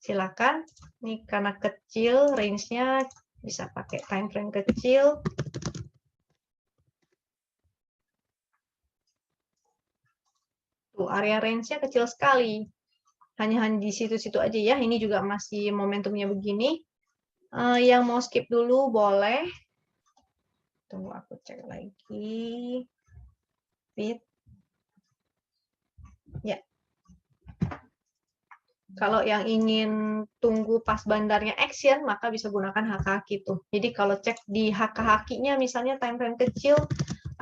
Silakan. Ini karena kecil, range-nya bisa pakai time frame kecil. Tuh, area range-nya kecil sekali. Hanya di situ-situ aja ya. Ini juga masih momentumnya begini. Yang mau skip dulu boleh. Tunggu aku cek lagi. Bit. Ya. Kalau yang ingin tunggu pas bandarnya action, maka bisa gunakan haki tuh. Jadi kalau cek di haki-hakinya, misalnya time frame kecil,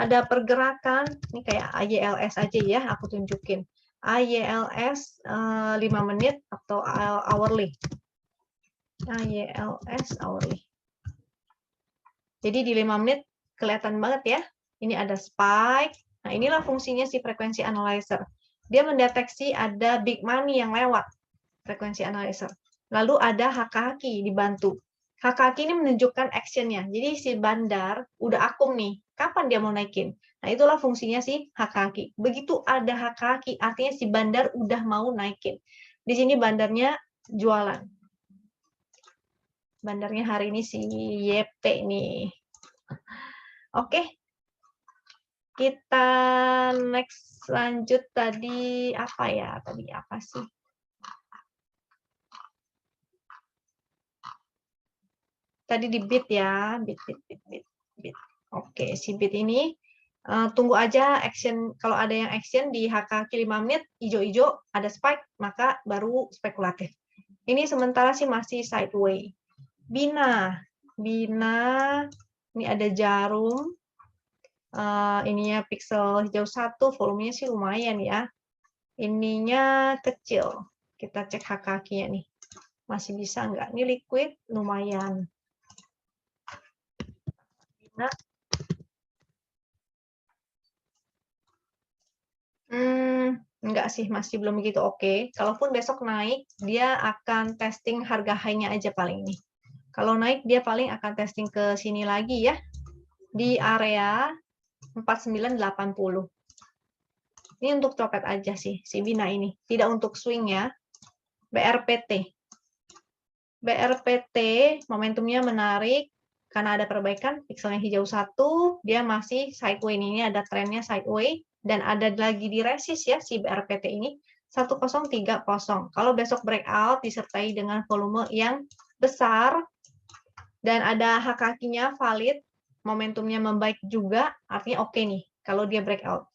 ada pergerakan, ini kayak AYLS aja ya, aku tunjukin. AYLS 5 menit atau hourly. AYLS hourly. Jadi di 5 menit kelihatan banget ya. Ini ada spike. Nah inilah fungsinya si frekuensi analyzer. Dia mendeteksi ada big money yang lewat. Frekuensi analyzer. Lalu ada haki dibantu. Haki ini menunjukkan actionnya. Jadi si bandar udah akum nih. Kapan dia mau naikin? Nah itulah fungsinya si haki. Begitu ada haki, artinya si bandar udah mau naikin. Di sini bandarnya jualan. Bandarnya hari ini si YP nih. Oke. Kita next lanjut tadi apa ya? Tadi apa sih? Tadi di bit ya, bit. Oke, si bit ini tunggu aja action. Kalau ada yang action di HKQ 5 menit, hijau-hijau, ada spike, maka baru spekulatif. Ini sementara sih masih sideways. Bina, ini ada jarum. Ininya pixel hijau 1, volumenya sih lumayan ya. Ininya kecil. Kita cek HKQ-nya nih. Masih bisa nggak? Ini liquid, lumayan. Nah, enggak sih, masih belum begitu oke. Kalaupun besok naik, dia akan testing harga high-nya aja paling ini. Kalau naik, dia paling akan testing ke sini lagi ya. Di area 4980. Ini untuk copet aja sih, si Bina ini. Tidak untuk swing ya. BRPT. BRPT, momentumnya menarik. karena ada perbaikan, pixelnya hijau 1, dia masih sideway. Ini ada trennya sideway, dan ada lagi di resist ya, si BRPT ini, 1030. Kalau besok breakout disertai dengan volume yang besar, dan ada hak kakinya valid, momentumnya membaik juga, artinya oke nih, kalau dia breakout.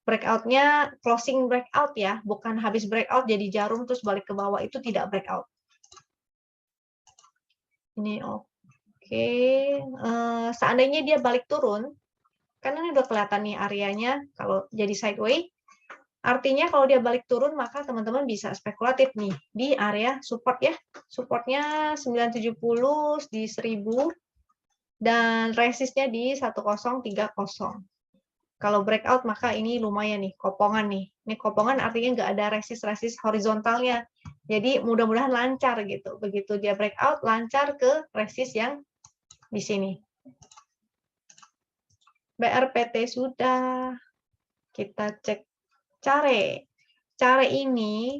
Breakout-nya closing breakout ya, bukan habis breakout jadi jarum terus balik ke bawah, itu tidak breakout. Ini oke. Seandainya dia balik turun, kan ini udah kelihatan nih areanya, kalau jadi sideway, artinya kalau dia balik turun, maka teman-teman bisa spekulatif nih, di area support ya. Supportnya 970 di 1000, dan resistnya di 1030. Kalau breakout maka ini lumayan nih, kopongan nih. Ini kopongan artinya nggak ada resist horizontalnya. Jadi mudah-mudahan lancar gitu. Begitu dia breakout, lancar ke resist yang di sini. BRPT sudah. Kita cek care. Care ini,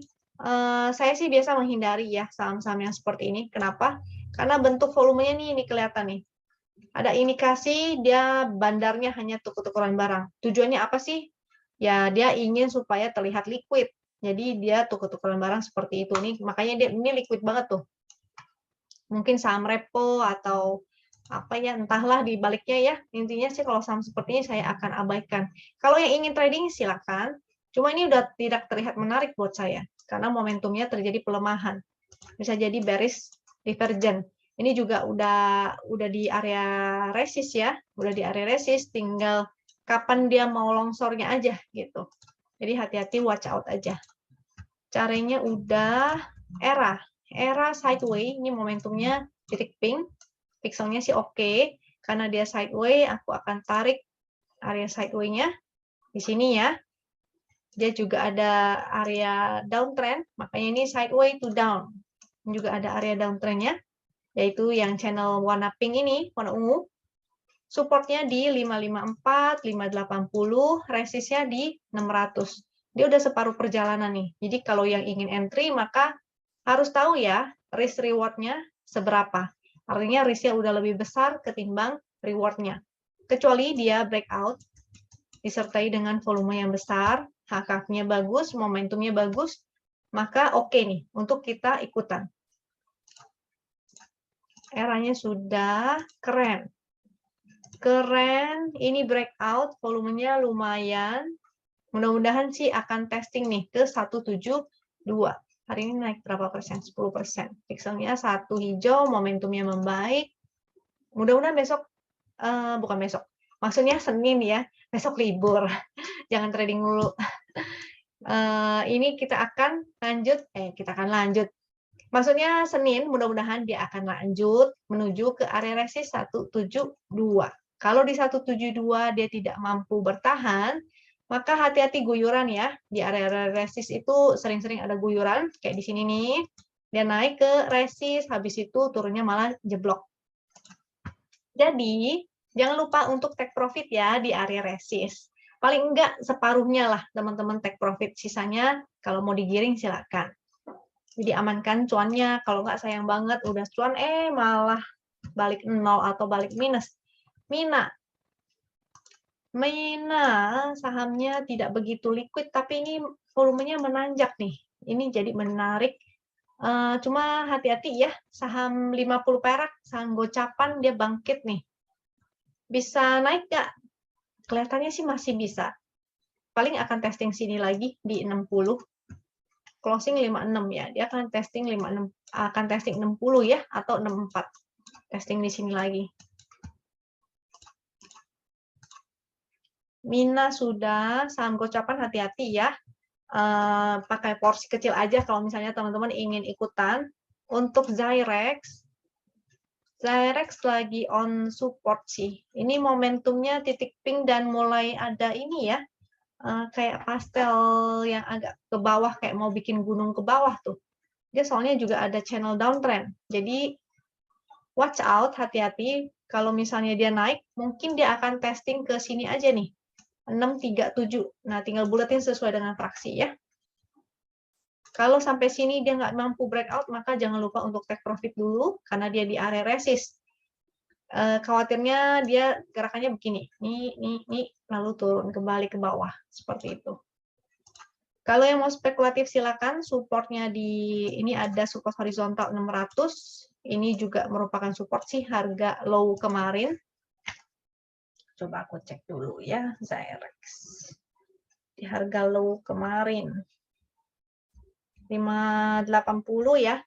saya sih biasa menghindari ya saham-saham yang seperti ini. Kenapa? Karena bentuk volumenya ini kelihatan nih. Ada indikasi dia bandarnya hanya tuker-tukeran barang. Tujuannya apa sih? Ya, dia ingin supaya terlihat liquid. Jadi dia tuker-tukeran barang seperti itu nih. Makanya dia ini liquid banget tuh. Mungkin saham repo atau apa ya, entahlah di baliknya ya. Intinya sih kalau saham seperti ini saya akan abaikan. Kalau yang ingin trading silakan. Cuma ini udah tidak terlihat menarik buat saya karena momentumnya terjadi pelemahan. Bisa jadi bearish divergent. Ini juga udah di area resist ya, udah di area resist, tinggal kapan dia mau longsornya aja gitu. Jadi hati-hati, watch out aja. Caranya udah era sideway, ini momentumnya titik pink, pixelnya sih oke. Karena dia sideway, aku akan tarik area sideway-nya di sini ya. Dia juga ada area downtrend, makanya ini sideway to down. Juga ada area downtrend-nya, yaitu yang channel warna pink ini, warna ungu. Supportnya di 554, 580, resistnya di 600. Dia udah separuh perjalanan nih. Jadi kalau yang ingin entry, maka harus tahu ya, risk reward-nya seberapa. Artinya risk-nya udah lebih besar ketimbang reward-nya. Kecuali dia breakout, disertai dengan volume yang besar, HKF-nya bagus, momentumnya bagus, maka oke nih untuk kita ikutan. Eranya sudah keren. Keren, ini breakout, volumenya lumayan. Mudah-mudahan sih akan testing nih ke 172. Hari ini naik berapa persen? 10%. Pixelnya 1 hijau, momentumnya membaik. Mudah-mudahan besok, bukan besok, maksudnya Senin ya, besok libur. Jangan trading dulu. Ini kita akan lanjut. Maksudnya Senin, mudah-mudahan dia akan lanjut menuju ke area resist 172. Kalau di 172 dia tidak mampu bertahan, maka hati-hati guyuran ya. Di area resist itu sering-sering ada guyuran, kayak di sini nih. Dia naik ke resist, habis itu turunnya malah jeblok. Jadi, jangan lupa untuk take profit ya di area resist. Paling enggak separuhnya lah teman-teman take profit. Sisanya kalau mau digiring silakan. Jadi amankan cuannya, kalau nggak sayang banget udah cuan malah balik nol atau balik minus. Mina sahamnya tidak begitu liquid tapi ini volumenya menanjak nih. Ini jadi menarik. Cuma hati-hati ya, saham 50 perak, saham gocapan dia bangkit nih. Bisa naik nggak? Kelihatannya sih masih bisa. Paling akan testing sini lagi di 60. Closing 56 ya, dia akan testing 56, akan testing 60 ya, atau 64. Testing di sini lagi. Mina sudah, saham gocapan hati-hati ya. Pakai porsi kecil aja kalau misalnya teman-teman ingin ikutan. Untuk Zyrex lagi on support sih. Ini momentumnya titik pink dan mulai ada ini ya, kayak pastel yang agak ke bawah, kayak mau bikin gunung ke bawah tuh. Dia soalnya juga ada channel downtrend. Jadi watch out, hati-hati. Kalau misalnya dia naik, mungkin dia akan testing ke sini aja nih. 637. Nah, tinggal bulatin sesuai dengan fraksi ya. Kalau sampai sini dia nggak mampu breakout, maka jangan lupa untuk take profit dulu, karena dia di area resist. khawatirnya dia gerakannya begini, nih, lalu turun kembali ke bawah, seperti itu. Kalau yang mau spekulatif silakan, supportnya di ini ada support horizontal 600, ini juga merupakan support sih harga low kemarin. Coba aku cek dulu ya, Zyrex. Di harga low kemarin. 580 ya.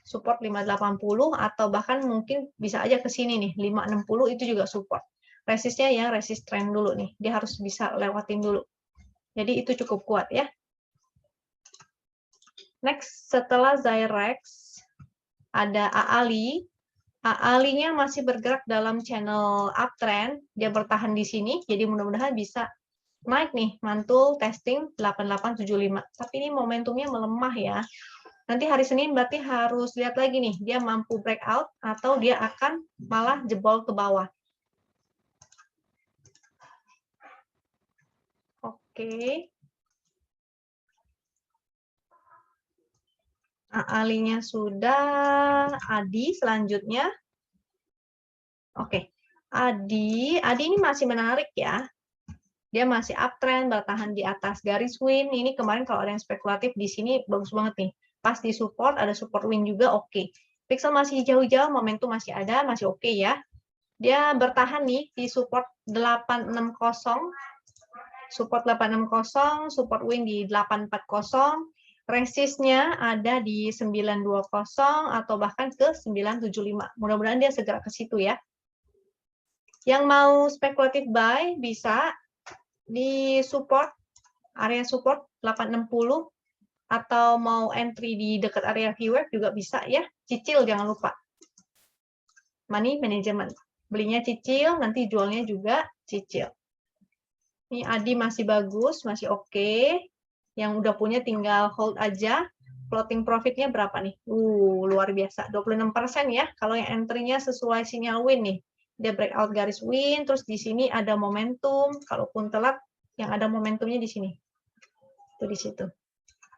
Support 580 atau bahkan mungkin bisa aja ke sini nih, 560 itu juga support. Resistnya ya resist trend dulu nih. Dia harus bisa lewatin dulu. Jadi itu cukup kuat ya. Next, setelah Zyrex, ada AALI. AALI-nya masih bergerak dalam channel uptrend. Dia bertahan di sini, jadi mudah-mudahan bisa naik nih, mantul testing 8875. Tapi ini momentumnya melemah ya. Nanti hari Senin berarti harus lihat lagi nih, dia mampu breakout atau dia akan malah jebol ke bawah. Oke. AALI-nya sudah, ADI selanjutnya. Oke, ADI ini masih menarik ya. Dia masih uptrend, bertahan di atas garis win. Ini kemarin kalau ada yang spekulatif di sini bagus banget nih. Pas di support, ada support win juga oke. Pixel masih hijau-hijau, momentum masih ada, masih oke ya. Dia bertahan nih di support 860, support 860, support win di 840, resistnya ada di 920 atau bahkan ke 975. Mudah-mudahan dia segera ke situ ya. Yang mau spekulatif buy bisa di support, area support 860, atau mau entry di dekat area viewer juga bisa ya. Cicil jangan lupa. Money management. Belinya cicil, nanti jualnya juga cicil. Ini ADI masih bagus, masih oke. Yang udah punya tinggal hold aja. Floating profitnya berapa nih? Luar biasa. 26% ya. Kalau yang entry-nya sesuai sinyal win nih. Dia breakout garis win, terus di sini ada momentum. Kalaupun telat, yang ada momentumnya di sini. Itu di situ.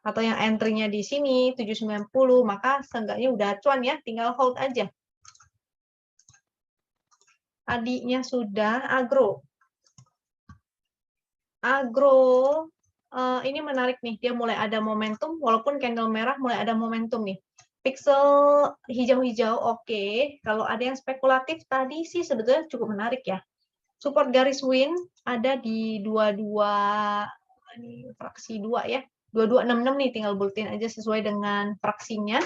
Atau yang entry-nya di sini, 790, maka seenggaknya udah cuan ya. Tinggal hold aja. ADI-nya sudah agro. Agro ini menarik nih, dia mulai ada momentum, walaupun candle merah mulai ada momentum nih. Pixel hijau-hijau oke. Kalau ada yang spekulatif tadi sih sebetulnya cukup menarik ya. Support garis win ada di 22, ini fraksi 2 ya. 2266 nih, tinggal bulletin aja sesuai dengan fraksinya.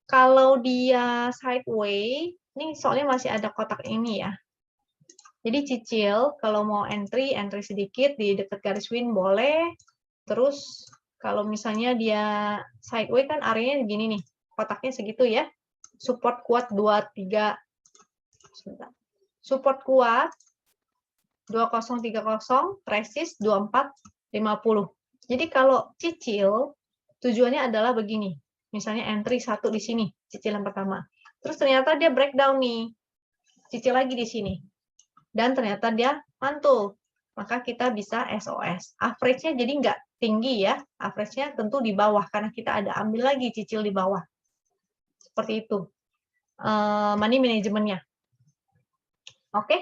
Kalau dia sideways, ini soalnya masih ada kotak ini ya. Jadi cicil, kalau mau entry sedikit di dekat garis win boleh. Terus kalau misalnya dia sideways kan areanya begini nih, kotaknya segitu ya. Support kuat 23. Sebentar. Support kuat 2030, resist 2450. Jadi kalau cicil tujuannya adalah begini. Misalnya entry 1 di sini, cicil yang pertama. Terus ternyata dia breakdown nih. Cicil lagi di sini. Dan ternyata dia mantul, maka kita bisa SOS. Average-nya jadi nggak tinggi ya, average-nya tentu di bawah, karena kita ada ambil lagi cicil di bawah. Seperti itu. Money management-nya. Oke.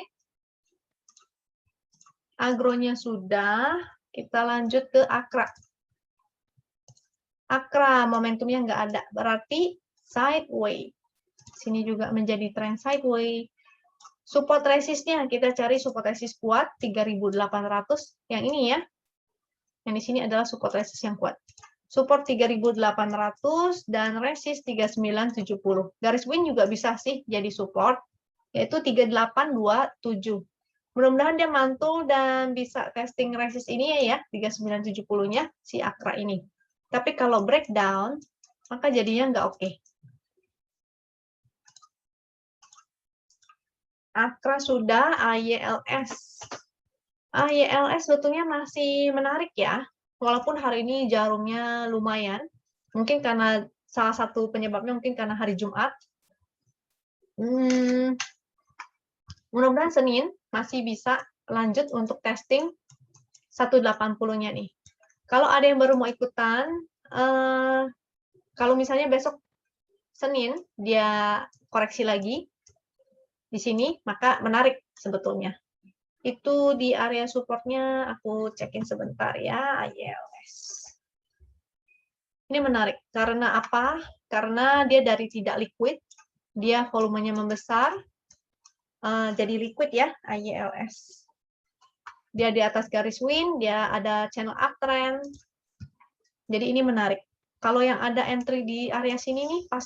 Agronya sudah, kita lanjut ke Akra. Akra, momentumnya nggak ada, berarti sideways. Sini juga menjadi trend sideways. Support resistnya kita cari support resist kuat 3.800 yang ini ya. Yang di sini adalah support resist yang kuat. Support 3.800 dan resist 3.970. Garis win juga bisa sih jadi support yaitu 3.827. Mudah-mudahan dia mantul dan bisa testing resist ini ya 3.970-nya si Akra ini. Tapi kalau breakdown maka jadinya nggak oke. Akra sudah, AYLS. AYLS sebetulnya masih menarik ya, walaupun hari ini jarumnya lumayan. Mungkin karena salah satu penyebabnya mungkin karena hari Jumat. Mudah-mudahan Senin masih bisa lanjut untuk testing 180-nya nih. Kalau ada yang baru mau ikutan, kalau misalnya besok Senin dia koreksi lagi, di sini, maka menarik sebetulnya. Itu di area supportnya, aku cekin sebentar ya, ILS. Ini menarik, karena apa? Karena dia dari tidak liquid, dia volumenya membesar, jadi liquid ya, ILS. Dia di atas garis win, dia ada channel uptrend, jadi ini menarik. Kalau yang ada entry di area sini nih, pas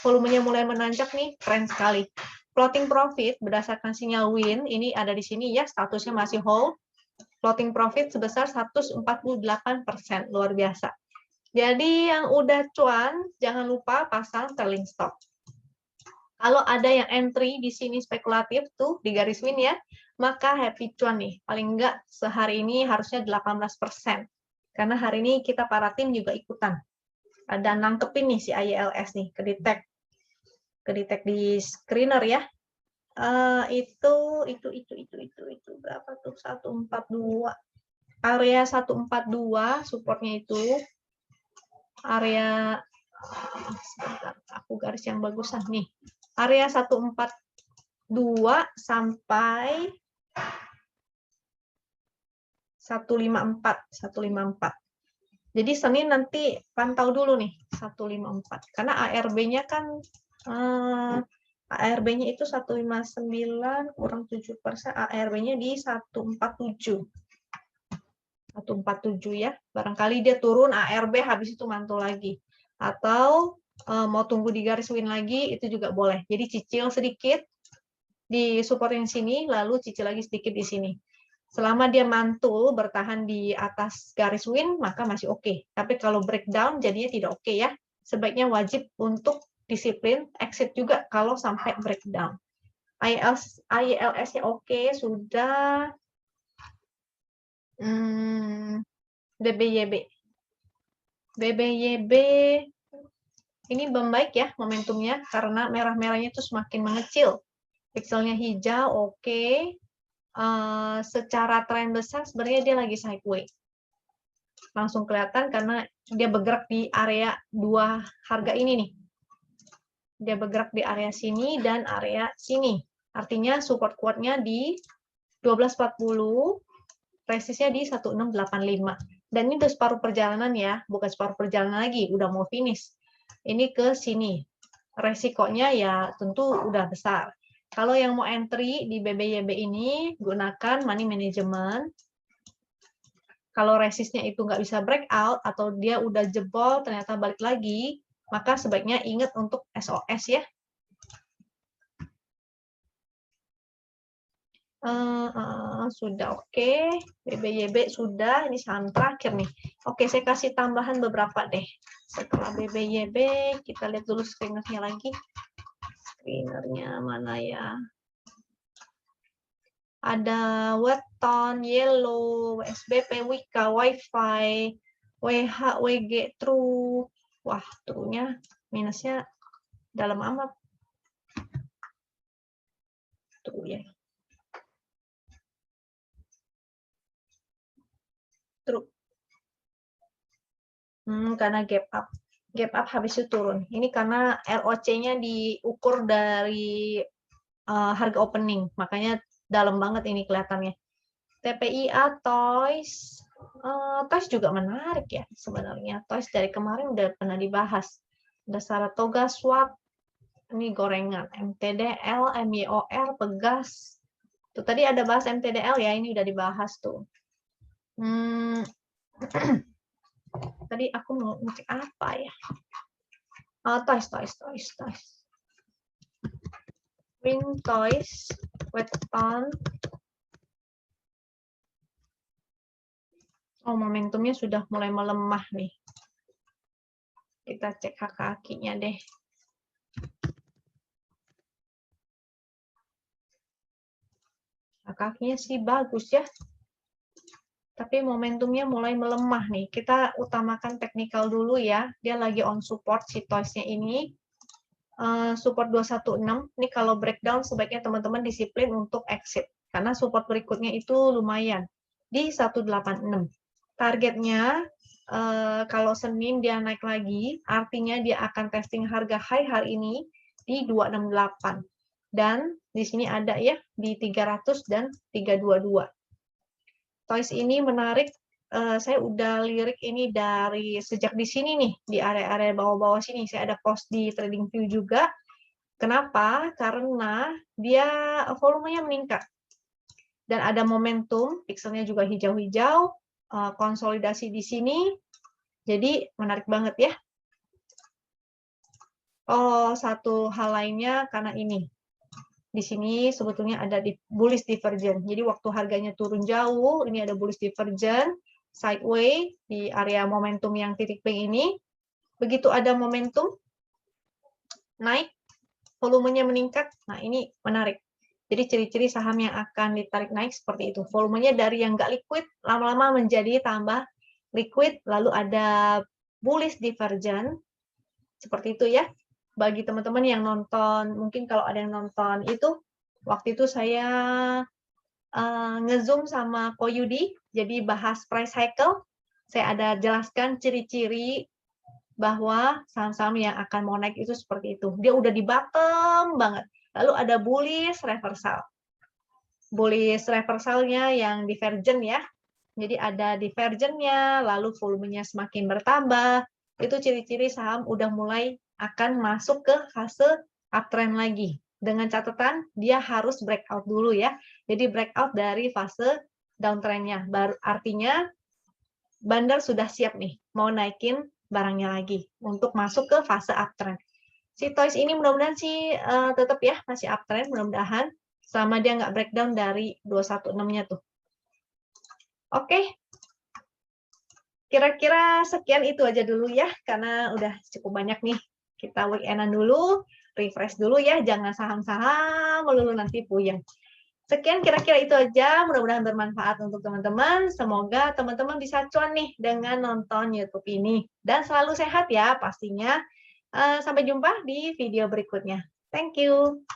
volumenya mulai menanjak nih, keren sekali. Floating profit berdasarkan sinyal win, ini ada di sini ya, statusnya masih hold. Floating profit sebesar 148%, luar biasa. Jadi yang udah cuan, jangan lupa pasang trailing stop. Kalau ada yang entry di sini spekulatif tuh, di garis win ya, maka happy cuan nih. Paling enggak sehari ini harusnya 18%. Karena hari ini kita para tim juga ikutan. Ada nangkepin nih si ILS nih, kedetek di screener ya. Itu berapa tuh? 142. Area 142 supportnya itu area sebentar, aku garis yang bagusan nih. Area 142 sampai 154. Jadi Senin nanti pantau dulu nih 154. Karena ARB-nya kan ARB-nya itu 159 kurang 7%, ARB-nya di 147. 147 ya. Barangkali dia turun ARB habis itu mantul lagi. Atau mau tunggu di garis win lagi, itu juga boleh. Jadi cicil sedikit di support yang sini, lalu cicil lagi sedikit di sini. Selama dia mantul bertahan di atas garis win, maka masih oke. Tapi kalau breakdown jadinya tidak oke ya. Sebaiknya wajib untuk disiplin exit juga kalau sampai breakdown. ILS-nya oke, sudah. BBYB. BBYB ini membaik ya momentumnya karena merah-merahnya itu semakin mengecil. Pixelnya hijau, oke. Secara tren besar sebenarnya dia lagi sideways. Langsung kelihatan karena dia bergerak di area dua harga ini nih. Dia bergerak di area sini dan area sini. Artinya support kuatnya di 1240, resistnya di 1685. Dan ini udah separuh perjalanan ya, bukan separuh perjalanan lagi, udah mau finish. Ini ke sini. Resikonya ya tentu udah besar. Kalau yang mau entry di BBYB ini, gunakan money management. Kalau resistnya itu nggak bisa breakout, atau dia udah jebol, ternyata balik lagi, maka sebaiknya ingat untuk SOS ya. Sudah oke. BBYB sudah, ini saham terakhir nih. Oke, saya kasih tambahan beberapa deh. Setelah BBYB, kita lihat dulu screenernya lagi. Screenernya mana ya? Ada Weton, Yellow, SBP, Wika, Wi-Fi, WH, WG, True. Wah, True-nya minusnya dalam amat. True ya. True. Karena gap up. Gap up habis itu turun. Ini karena ROC-nya diukur dari harga opening. Makanya dalam banget ini kelihatannya. TPIA, Toys. Toys juga menarik ya sebenarnya. Toys dari kemarin udah pernah dibahas. Ada Saratoga, Swap. Ini gorengan. MTDL, MYOR, Pegas. Tuh tadi ada bahas MTDL ya. Ini udah dibahas tuh. Tadi aku mau ngecek apa ya? Toys. Ring Toys, Weton. Momentumnya sudah mulai melemah nih. Kita cek kakinya deh. Kakinya sih bagus ya. Tapi momentumnya mulai melemah nih. Kita utamakan teknikal dulu ya. Dia lagi on support si Toys-nya ini. Support 216. Ini kalau breakdown sebaiknya teman-teman disiplin untuk exit. Karena support berikutnya itu lumayan. Di 186. Targetnya kalau Senin dia naik lagi, artinya dia akan testing harga high hari ini di 268. dan di sini ada ya di 300 dan 322. Toys ini menarik, saya udah lirik ini dari sejak di sini nih, di area-area bawah-bawah sini, saya ada post di TradingView juga. Kenapa? Karena dia volumenya meningkat. Dan ada momentum, pixelnya juga hijau-hijau, konsolidasi di sini, jadi menarik banget ya. Oh, satu hal lainnya karena ini. Di sini sebetulnya ada di bullish divergence. Jadi waktu harganya turun jauh, ini ada bullish divergence, sideways di area momentum yang titik P ini. Begitu ada momentum naik, volumenya meningkat. Nah, ini menarik. Jadi ciri-ciri saham yang akan ditarik naik seperti itu. Volumenya dari yang nggak liquid, lama-lama menjadi tambah liquid, lalu ada bullish divergence. Seperti itu ya. Bagi teman-teman yang nonton, mungkin kalau ada yang nonton itu, waktu itu saya nge-zoom sama Ko Yudi, jadi bahas price cycle, saya ada jelaskan ciri-ciri bahwa saham-saham yang akan mau naik itu seperti itu. Dia udah di bottom banget. Lalu ada bullish reversal. Bullish reversalnya yang divergent ya. Jadi ada divergentnya, lalu volumenya semakin bertambah. Itu ciri-ciri saham udah mulai akan masuk ke fase uptrend lagi. Dengan catatan dia harus breakout dulu ya. Jadi breakout dari fase downtrendnya. Artinya bandar sudah siap nih mau naikin barangnya lagi untuk masuk ke fase uptrend. Si Toys ini mudah-mudahan sih tetap ya masih uptrend mudah-mudahan selama dia nggak breakdown dari 216-nya tuh. Oke. Kira-kira sekian itu aja dulu ya, karena udah cukup banyak nih. Kita weekendan dulu, refresh dulu ya, jangan saham-saham melulu nanti puyeng. Sekian kira-kira itu aja, mudah-mudahan bermanfaat untuk teman-teman. Semoga teman-teman bisa cuan nih dengan nonton YouTube ini. Dan selalu sehat ya pastinya. Sampai jumpa di video berikutnya. Thank you.